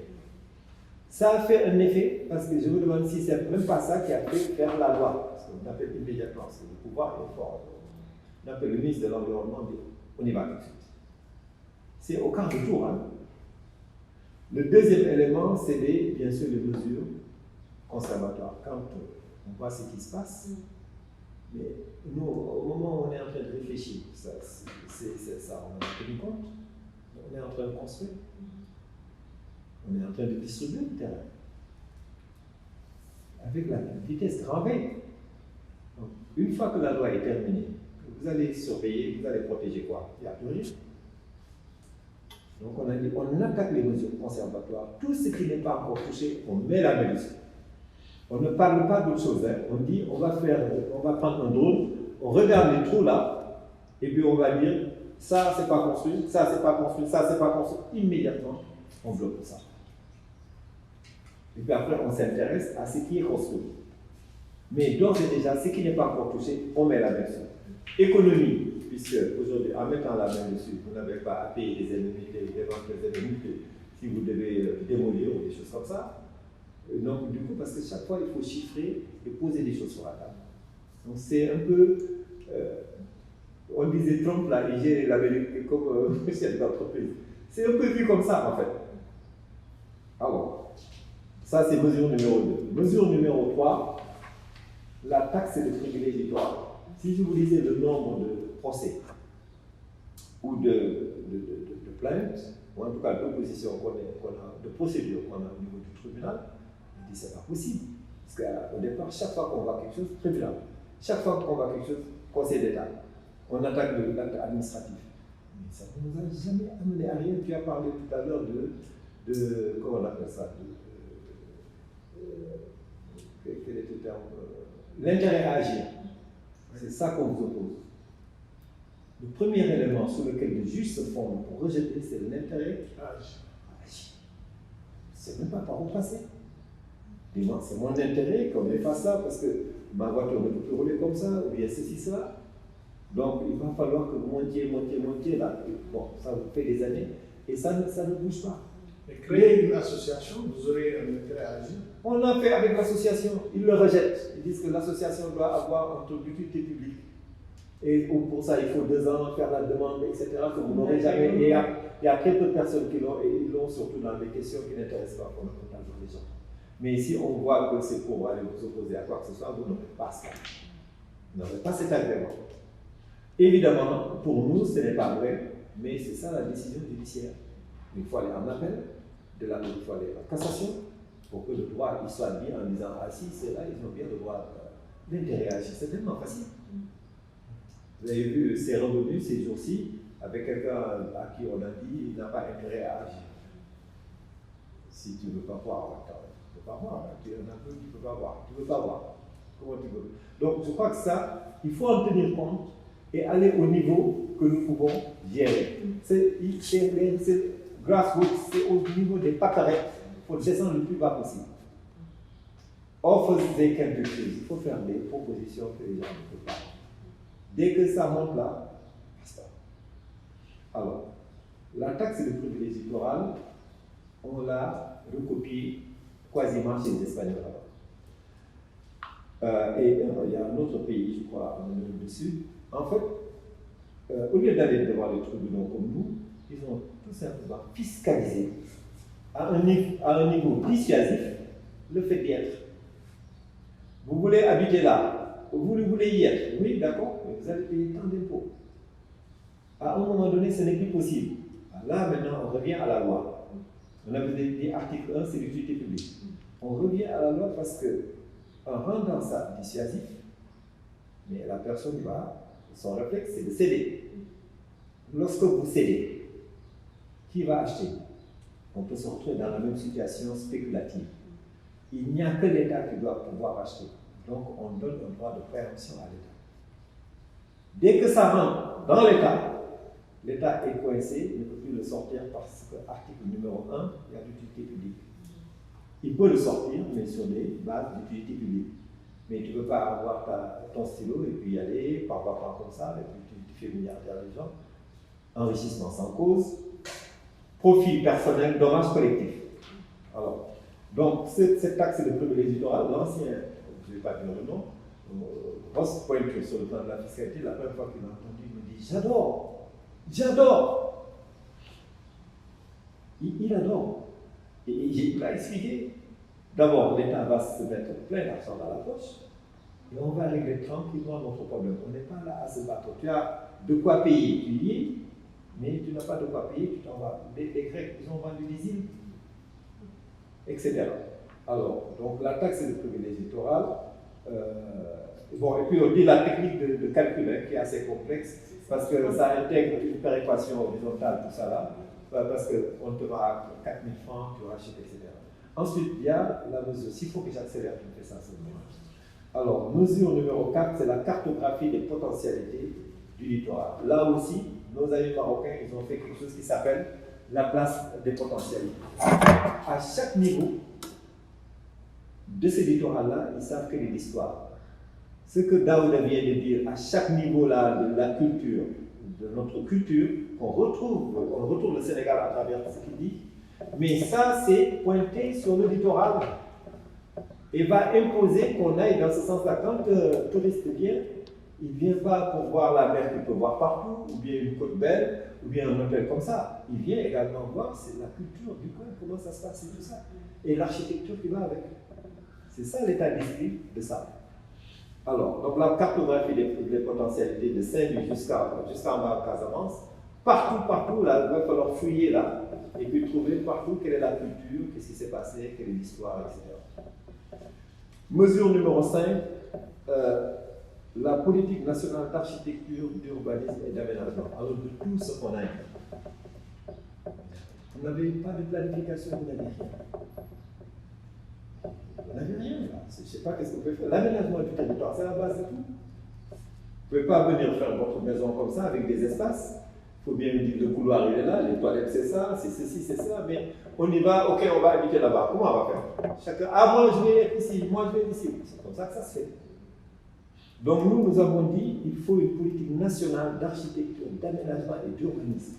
Ça a fait un effet, parce que je me demande si c'est même pas ça qui a fait faire la loi. Parce qu'on appelle immédiatement, parce que le pouvoir est fort. On appelle le ministre de l'Environnement, on y va tout de suite. C'est au quart de tour. Hein. Le deuxième élément, c'est bien sûr les mesures conservatoires. Quand on voit ce qui se passe, mais nous, au moment où on est en train de réfléchir, ça on en a tenu compte, on est en train de construire. On est en train de distribuer le terrain avec la vitesse grand V. Donc, une fois que la loi est terminée, vous allez surveiller, vous allez protéger quoi? Il n'y a plus rien. Donc on a dit, on attaque les mesures conservatoires. Tout ce qui n'est pas encore touché, on met la main dessus. On ne parle pas d'autre chose. Hein. On dit, on va prendre un drone, on regarde les trous là, et puis on va dire, ça c'est pas construit, ça c'est pas construit, ça c'est pas construit. Immédiatement, on bloque ça. Et puis après, on s'intéresse à ce qui est construit. Mais d'ores et déjà, ce qui n'est pas encore touché, on met la main dessus. Économie, puisque aujourd'hui, en mettant la main dessus, vous n'avez pas à payer des indemnités, d'éventuelles indemnités, si vous devez démolir ou des choses comme ça. Donc, du coup, parce que chaque fois, il faut chiffrer et poser des choses sur la table. Donc, c'est un peu. On disait Trump, là, il gère l'Amérique comme chef d'entreprise. C'est un peu vu comme ça, en fait. Alors, ça, c'est mesure numéro 2. Mesure numéro 3, la taxe de privilège littoral. Si je vous disais le nombre de procès ou de plaintes, ou en tout cas d'oppositions de procédures qu'on a au niveau du tribunal, on dit c'est pas possible. Parce qu'au départ, chaque fois qu'on voit quelque chose, tribunal. Chaque fois qu'on voit quelque chose, conseil d'État. On attaque l'acte administratif. Mais ça ne nous a jamais amené à rien. Tu as parlé tout à l'heure de comment on appelle ça, quel était le terme, l'intérêt à agir. C'est ça qu'on vous oppose. Le premier élément sur lequel les juges se fondent pour rejeter, c'est l'intérêt à agir. C'est même pas par où passer. Dis-moi, c'est mon intérêt qu'on ait fait ça parce que ma voiture ne peut plus rouler comme ça, ou bien ceci, cela. Donc il va falloir que vous montiez là. Bon, ça vous fait des années et ça ne bouge pas. Et créer une association, vous aurez un intérêt à agir. On l'a fait avec l'association, ils le rejettent. Ils disent que l'association doit avoir entre d'utilité publique. Et pour ça, il faut 2 ans, faire la demande, etc. Que vous n'aurez jamais. Et il y a très peu de personnes qui l'ont, et ils l'ont surtout dans des questions qui n'intéressent pas fondamentalement les gens. Mais si on voit que c'est pour aller vous opposer à quoi que ce soit, vous n'aurez pas ça. Vous n'aurez pas cet agrément. Évidemment, pour nous, ce n'est pas vrai, mais c'est ça la décision judiciaire. Il faut aller en appel, de là, il faut aller en cassation, pour que le droit il soit dit en disant ah si, c'est là, ils ont bien le droit d'intérêt à agir. C'est tellement facile. Vous avez vu, c'est revenu ces jours-ci avec quelqu'un à qui on a dit il n'a pas intérêt à agir. Si tu ne veux pas voir, attends, tu ne peux pas voir. Tu es un peu, tu ne peux pas voir. Tu ne veux pas voir. Comment tu veux? Donc je crois que ça, il faut en tenir compte et aller au niveau que nous pouvons gérer. C'est grassroots, c'est au niveau des pâquerettes. Il faut descendre le plus bas possible. Offers they can do things. Il faut faire des propositions que les gens ne peuvent pas. Dès que ça monte là, basta. Alors, la taxe de privilège littoral, on l'a recopiée quasiment chez les Espagnols. Et il y a un autre pays, je crois, en Amérique du Sud. En fait, au lieu d'aller devant les tribunaux comme nous, ils ont tout simplement fiscalisé à un niveau dissuasif le fait d'y être. Vous voulez habiter là, vous voulez y être, oui, d'accord, mais vous allez payer tant d'impôts. À un moment donné, ce n'est plus possible. Là, maintenant, on revient à la loi. On avait dit article 1, c'est l'utilité publique. On revient à la loi parce que, en rendant ça dissuasif, Mais la personne son réflexe, c'est de céder. Lorsque vous cédez, qui va acheter? On peut se retrouver dans la même situation spéculative. Il n'y a que l'État qui doit pouvoir acheter. Donc, on donne un droit de préemption à l'État. Dès que ça rentre dans l'État, l'État est coincé, il ne peut plus le sortir parce que l'article numéro 1, il y a l'utilité publique. Il peut le sortir, mais sur des bases d'utilité publique. Mais tu ne peux pas avoir ton stylo et puis y aller, par comme ça, et puis tu fais milliardaire les gens. Enrichissement sans cause, profit personnel, dommage collectif. Alors, donc, cette taxe de privilège littoral, l'ancien, je ne vais pas dire le nom, Ross Pointre sur le plan de la fiscalité, la première fois qu'il m'a entendu, il me dit j'adore. Il adore. Et il l'a expliqué. D'abord, l'État va se mettre plein d'argent dans la poche et on va régler tranquillement notre problème. On n'est pas là à se battre. Tu as de quoi payer, tu y es, mais tu n'as pas de quoi payer, tu t'en vas. Les Grecs, ils ont vendu des îles, etc. Alors, donc la taxe de privilège littoral, bon, et puis on dit la technique de calcul qui est assez complexe parce que ça intègre une péréquation horizontale, tout ça là, parce qu'on te va à 4000 francs, tu rachètes, etc. Ensuite, il y a la mesure. S'il faut que j'accélère, je fais ça seulement. Alors, mesure numéro 4, c'est la cartographie des potentialités du littoral. Là aussi, nos amis marocains, ils ont fait quelque chose qui s'appelle la place des potentialités. À chaque niveau de ce littoral-là, ils savent quelle est l'histoire. Ce que Daouda vient de dire, à chaque niveau-là de la culture, de notre culture, on retrouve le Sénégal à travers ce qu'il dit, mais ça, c'est pointé sur le littoral et va imposer qu'on aille dans ce sens-là. Quand un touriste vient, il ne vient pas pour voir la mer qu'il peut voir partout, ou bien une côte belle, ou bien un hôtel comme ça. Il vient également voir c'est la culture du coin, comment ça se passe et tout ça. Et l'architecture qui va avec. C'est ça l'état d'esprit de ça. Alors, donc la cartographie des potentialités de Saint-Louis jusqu'en bas en Casamance, partout, là, il va falloir fouiller là, et puis trouver partout quelle est la culture, qu'est-ce qui s'est passé, quelle est l'histoire, etc. Mesure numéro 5, la politique nationale d'architecture, d'urbanisme et d'aménagement. Alors, de tout ce qu'on a dit. Vous n'avez pas de planification, vous n'avez rien. Vous n'avez rien là. Je ne sais pas qu'est-ce que vous pouvez faire. L'aménagement du territoire, c'est la base de tout. Vous ne pouvez pas venir faire votre maison comme ça avec des espaces. Il faut bien me dire le couloir il est là, les toilettes c'est ça, c'est ceci, c'est ça, mais on y va, ok, on va habiter là-bas. Comment on va faire? Chacun, moi je vais être ici, moi je vais être ici. C'est comme ça que ça se fait. Donc nous avons dit qu'il faut une politique nationale d'architecture, d'aménagement et d'urbanisme.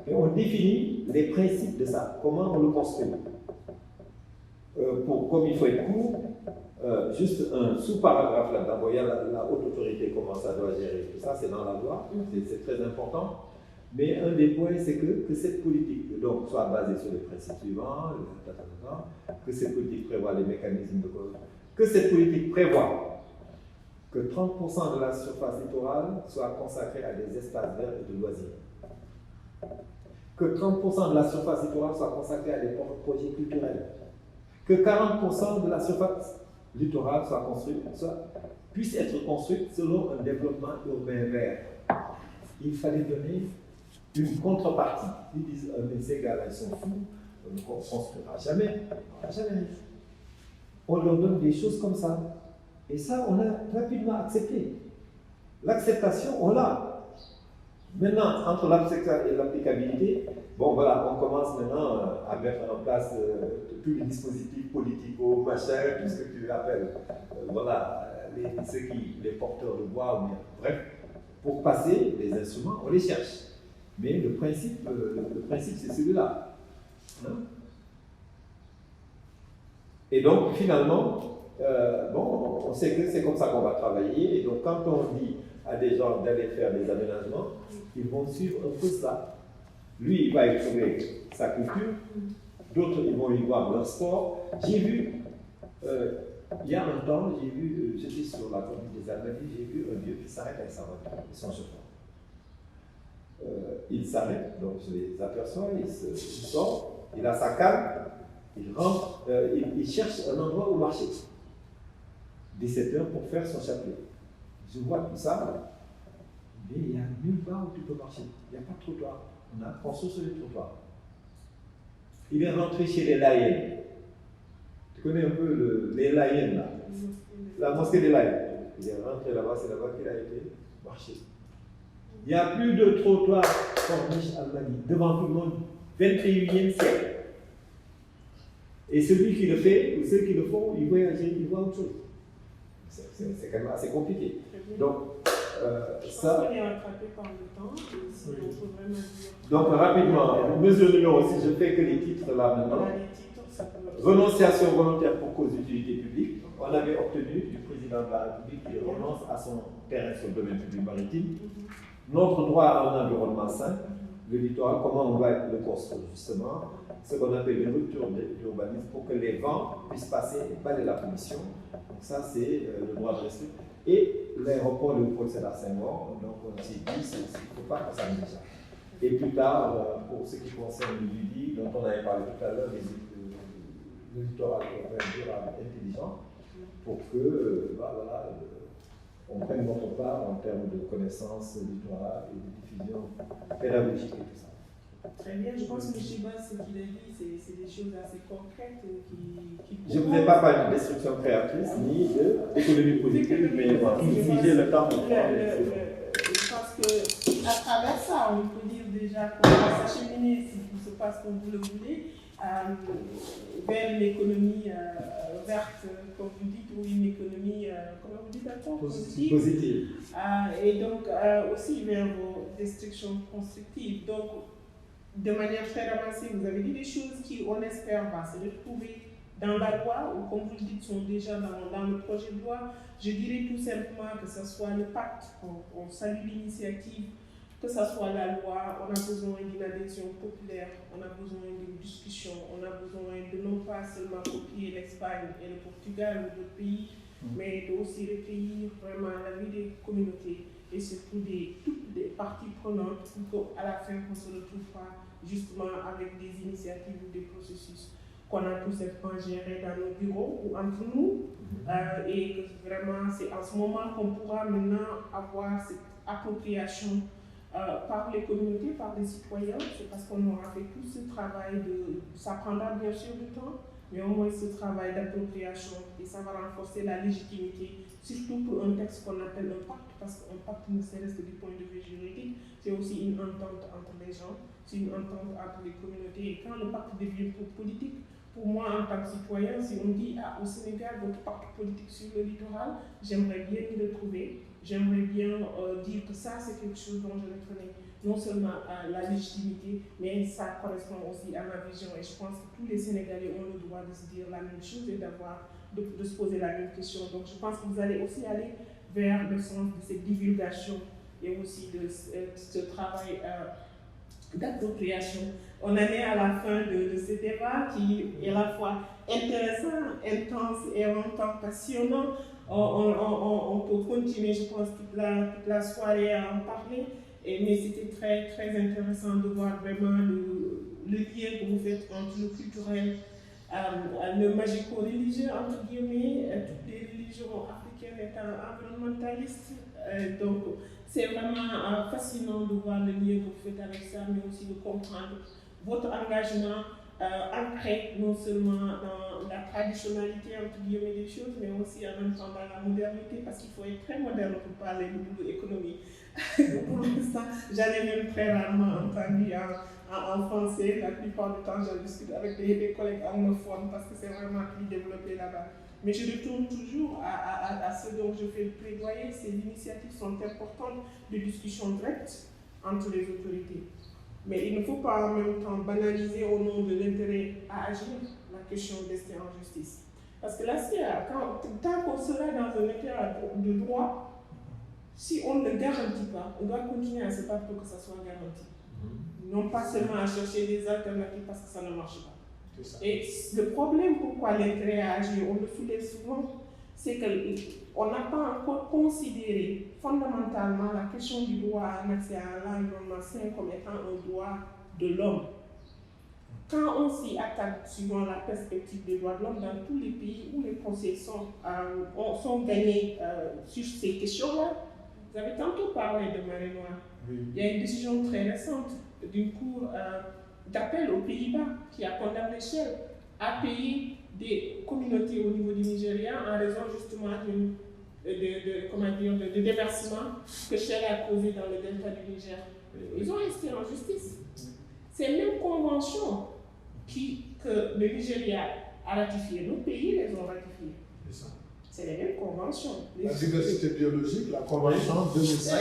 Et on définit les principes de ça, comment on le construit. Comme il faut être court, juste un sous-paragraphe là-dedans, il y a la haute autorité, comment ça doit gérer, tout ça, c'est dans la loi, c'est très important. Mais un des points, c'est que cette politique donc, soit basée sur les principes suivants, que cette politique prévoit les mécanismes de corruption, que cette politique prévoit que 30% de la surface littorale soit consacrée à des espaces verts et de loisirs. Que 30% de la surface littorale soit consacrée à des projets culturels. Que 40% de la surface littorale puisse être construite selon un développement urbain vert. Il fallait donner une contrepartie. Ils disent, mais ces gars-là, ils sont fous, on ne construira jamais. On leur donne des choses comme ça. Et ça, on a rapidement accepté. L'acceptation, on l'a. Maintenant, entre l'acceptation et l'applicabilité, bon voilà, on commence maintenant à mettre en place tous les dispositifs politico, machin, tout ce que tu appelles, voilà, les porteurs de voix, ou bien, bref, pour passer les instruments, on les cherche. Mais le principe c'est celui-là. Hein? Et donc, finalement, on sait que c'est comme ça qu'on va travailler. Et donc, quand on dit à des gens d'aller faire des aménagements, ils vont suivre un peu ça. Lui, il va y trouver sa culture, d'autres, ils vont y voir leur sport. J'ai vu, il y a un temps, j'étais sur la commune des Albanies, j'ai vu un vieux qui s'arrête avec sa voiture, son chauffeur. Il s'arrête, donc je les aperçois, il sort, il a sa canne, il rentre, il cherche un endroit où marcher. 17h pour faire son chapelet. Je vois tout ça, mais il n'y a nulle part où tu peux marcher. Il n'y a pas de trottoir. On a construit sur les trottoirs. Il est rentré chez les Layènes. Tu connais un peu les Layènes là? La mosquée des Layènes. Il est rentré là-bas, c'est là-bas qu'il a été marché. Il n'y a plus de trottoir corniche Almadies devant tout le monde. 21e siècle. Et celui qui le fait, ou ceux qui le font, ils voient autre chose. C'est quand même assez compliqué. Donc, ça. On est rattrapé par le temps. Si on peut vraiment dire. Donc, rapidement, mesure numéro 6, je fais que les titres là maintenant. Renonciation volontaire pour cause d'utilité publique. On avait obtenu du président de la République qu'il renonce à son terrain sur le domaine public maritime. Notre droit à un environnement sain, le littoral, comment on va le construire justement, ce qu'on appelle une rupture d'urbanisme pour que les vents puissent passer et balayer la pollution. Donc ça, c'est le droit de restriction. Et l'aéroport de Léopold Sédar Senghor, donc on s'est dit qu'il ne faut pas que ça néglige. Et plus tard, pour ce qui concerne le LUDI, dont on avait parlé tout à l'heure, le littoral durable intelligent, pour que on prenne notre part en termes de connaissances littorales et de diffusion pédagogique et tout ça. Très bien, je pense que Chiba, ce qu'il a dit, c'est des choses assez concrètes qui je ne vous ai pas parlé de destruction créatrice ni d'économie positive, mais si j'ai le temps de je pense qu'à travers ça, on peut dire déjà qu'on va s'acheminer, si tout se passe comme vous le voulez, vers une économie verte, comme vous dites, ou une économie, comment vous dites encore, positive. Et donc aussi vers vos destructions constructives. Donc, de manière très avancée, vous avez dit des choses qui, on espère, va se retrouver dans la loi, ou comme vous le dites, sont déjà dans le projet de loi. Je dirais tout simplement que ce soit le pacte, on salue l'initiative, que ce soit la loi, on a besoin d'une adhésion populaire, on a besoin d'une discussion, on a besoin de non pas seulement copier l'Espagne et le Portugal ou d'autres pays, mais de aussi recueillir vraiment l'avis des communautés et surtout toutes les parties prenantes pour qu'à la fin on ne se retrouve pas justement avec des initiatives ou des processus qu'on a tout simplement gérés dans nos bureaux ou entre nous et que vraiment c'est en ce moment qu'on pourra maintenant avoir cette appropriation par les communautés, par les citoyens. C'est parce qu'on aura fait tout ce travail ça prendra bien sûr du temps, mais au moins ce travail d'appropriation et ça va renforcer la légitimité, surtout pour un texte qu'on appelle un pacte, parce qu'un pacte ne serait-ce que du point de vue juridique, c'est aussi une entente entre les gens, c'est une entente entre les communautés. Et quand le pacte devient politique, pour moi en tant que citoyen, si on dit au Sénégal, votre pacte politique sur le littoral, j'aimerais bien le retrouver, j'aimerais bien dire que ça c'est quelque chose dont je reconnais non seulement à la légitimité, mais ça correspond aussi à ma vision. Et je pense que tous les Sénégalais ont le droit de se dire la même chose et de se poser la même question. Donc je pense que vous allez aussi aller vers le sens de cette divulgation et aussi de ce travail d'appropriation. On en est à la fin de ce débat qui est à la fois intéressant, intense et en même temps passionnant. On peut continuer, je pense, toute la soirée à en parler. Mais c'était très, très intéressant de voir vraiment le lien que vous faites entre le culturel, le magico-religieux, entre guillemets, toutes les religions africaines étant environnementalistes. Donc, c'est vraiment fascinant de voir le lien que vous faites avec ça, mais aussi de comprendre votre engagement ancré non seulement dans la traditionnalité, entre guillemets, des choses, mais aussi en même temps dans la modernité, parce qu'il faut être très moderne pour parler de boulot économie. Pour l'instant, j'en ai même très rarement entendu en français. La plupart du temps, je discute avec des collègues anglophones parce que c'est vraiment plus développé là-bas. Mais je retourne toujours à ce dont je fais le plaidoyer. Ces initiatives sont importantes de discussion directe entre les autorités. Mais il ne faut pas en même temps banaliser au nom de l'intérêt à agir la question restée en justice. Parce que là, tant qu'on sera dans un état de droit, si on ne le garantit pas, on doit continuer à se battre pour que ça soit garanti. Non pas seulement à chercher des alternatives parce que ça ne marche pas. Et le problème pourquoi l'intérêt à agir, on le soulève souvent, c'est qu'on n'a pas encore considéré fondamentalement la question du droit à un accès à l'environnement sain comme étant un droit de l'homme. quand on s'y attaque suivant la perspective des droits de l'homme dans tous les pays où les procès sont gagnés sur ces questions-là, vous avez tantôt parlé de Marée Noire. Oui. Il y a une décision très récente d'une cour d'appel aux Pays-Bas qui a condamné Shell à payer des communautés au niveau du Nigeria en raison justement de déversement que Shell a causé dans le delta du Niger. Ils ont resté en justice. Ces mêmes conventions que le Nigeria a ratifiées, nos pays les ont ratifiées. C'est ça. C'est les mêmes conventions. La diversité biologique, la convention 2005,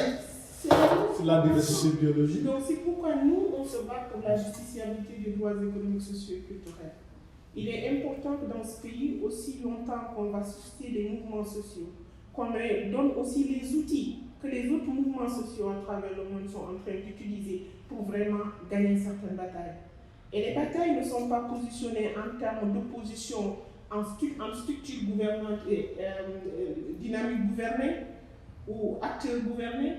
c'est la diversité biologique. Donc c'est pourquoi nous, on se bat pour la justiciabilité des droits économiques, sociaux et culturels. Il est important que dans ce pays, aussi longtemps qu'on va susciter des mouvements sociaux, qu'on donne aussi les outils que les autres mouvements sociaux à travers le monde sont en train d'utiliser pour vraiment gagner certaines batailles. Et les batailles ne sont pas positionnées en termes d'opposition en structure gouvernante et dynamique gouvernée ou acteurs gouvernés,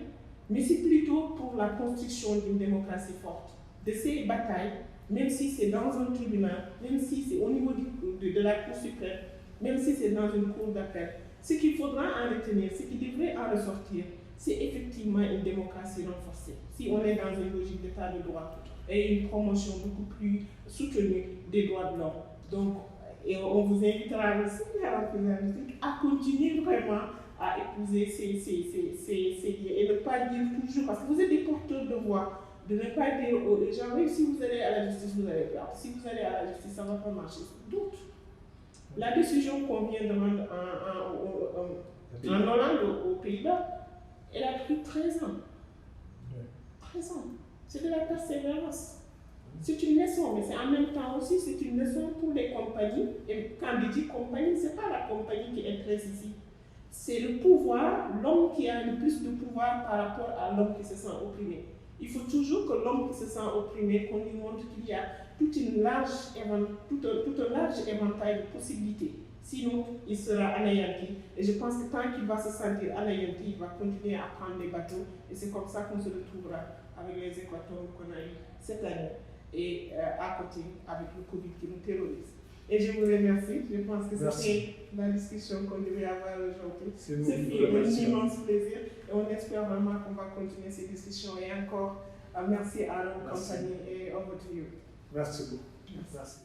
mais c'est plutôt pour la construction d'une démocratie forte. De ces batailles, même si c'est dans un tribunal, même si c'est au niveau de la Cour suprême, même si c'est dans une cour d'appel, ce qu'il faudra en retenir, ce qui devrait en ressortir, c'est effectivement une démocratie renforcée. Si on est dans une logique d'état de droit et une promotion beaucoup plus soutenue des droits de l'homme. Donc, et on vous invitera aussi à continuer vraiment à épouser ces liens et ne pas dire toujours, parce que vous êtes des porteurs de voix, de ne pas dire aux gens, oui, si vous allez à la justice, vous allez perdre. Si vous allez à la justice, ça ne va pas marcher. D'autres. La décision qu'on vient de rendre en Hollande, aux Pays-Bas, elle a pris 13 ans. 13 ans. C'est de la persévérance. C'est une leçon, mais c'est en même temps aussi, c'est une leçon pour les compagnies. Et quand je dis compagnie, ce n'est pas la compagnie qui intéresse ici. C'est le pouvoir, l'homme qui a le plus de pouvoir par rapport à l'homme qui se sent opprimé. Il faut toujours que l'homme qui se sent opprimé, qu'on lui montre qu'il y a tout un large éventail de possibilités. Sinon, il sera anéanti. Et je pense que tant qu'il va se sentir anéanti, il va continuer à prendre des bateaux. Et c'est comme ça qu'on se retrouvera avec les équateurs qu'on a eu cette année. Et à côté, avec le Covid qui nous terrorise. Et je vous remercie. Je pense que c'était la discussion qu'on devait avoir aujourd'hui. C'est un immense plaisir. Et on espère vraiment qu'on va continuer ces discussions. Et encore, merci à nos compagnies et over to you. Merci beaucoup. Merci.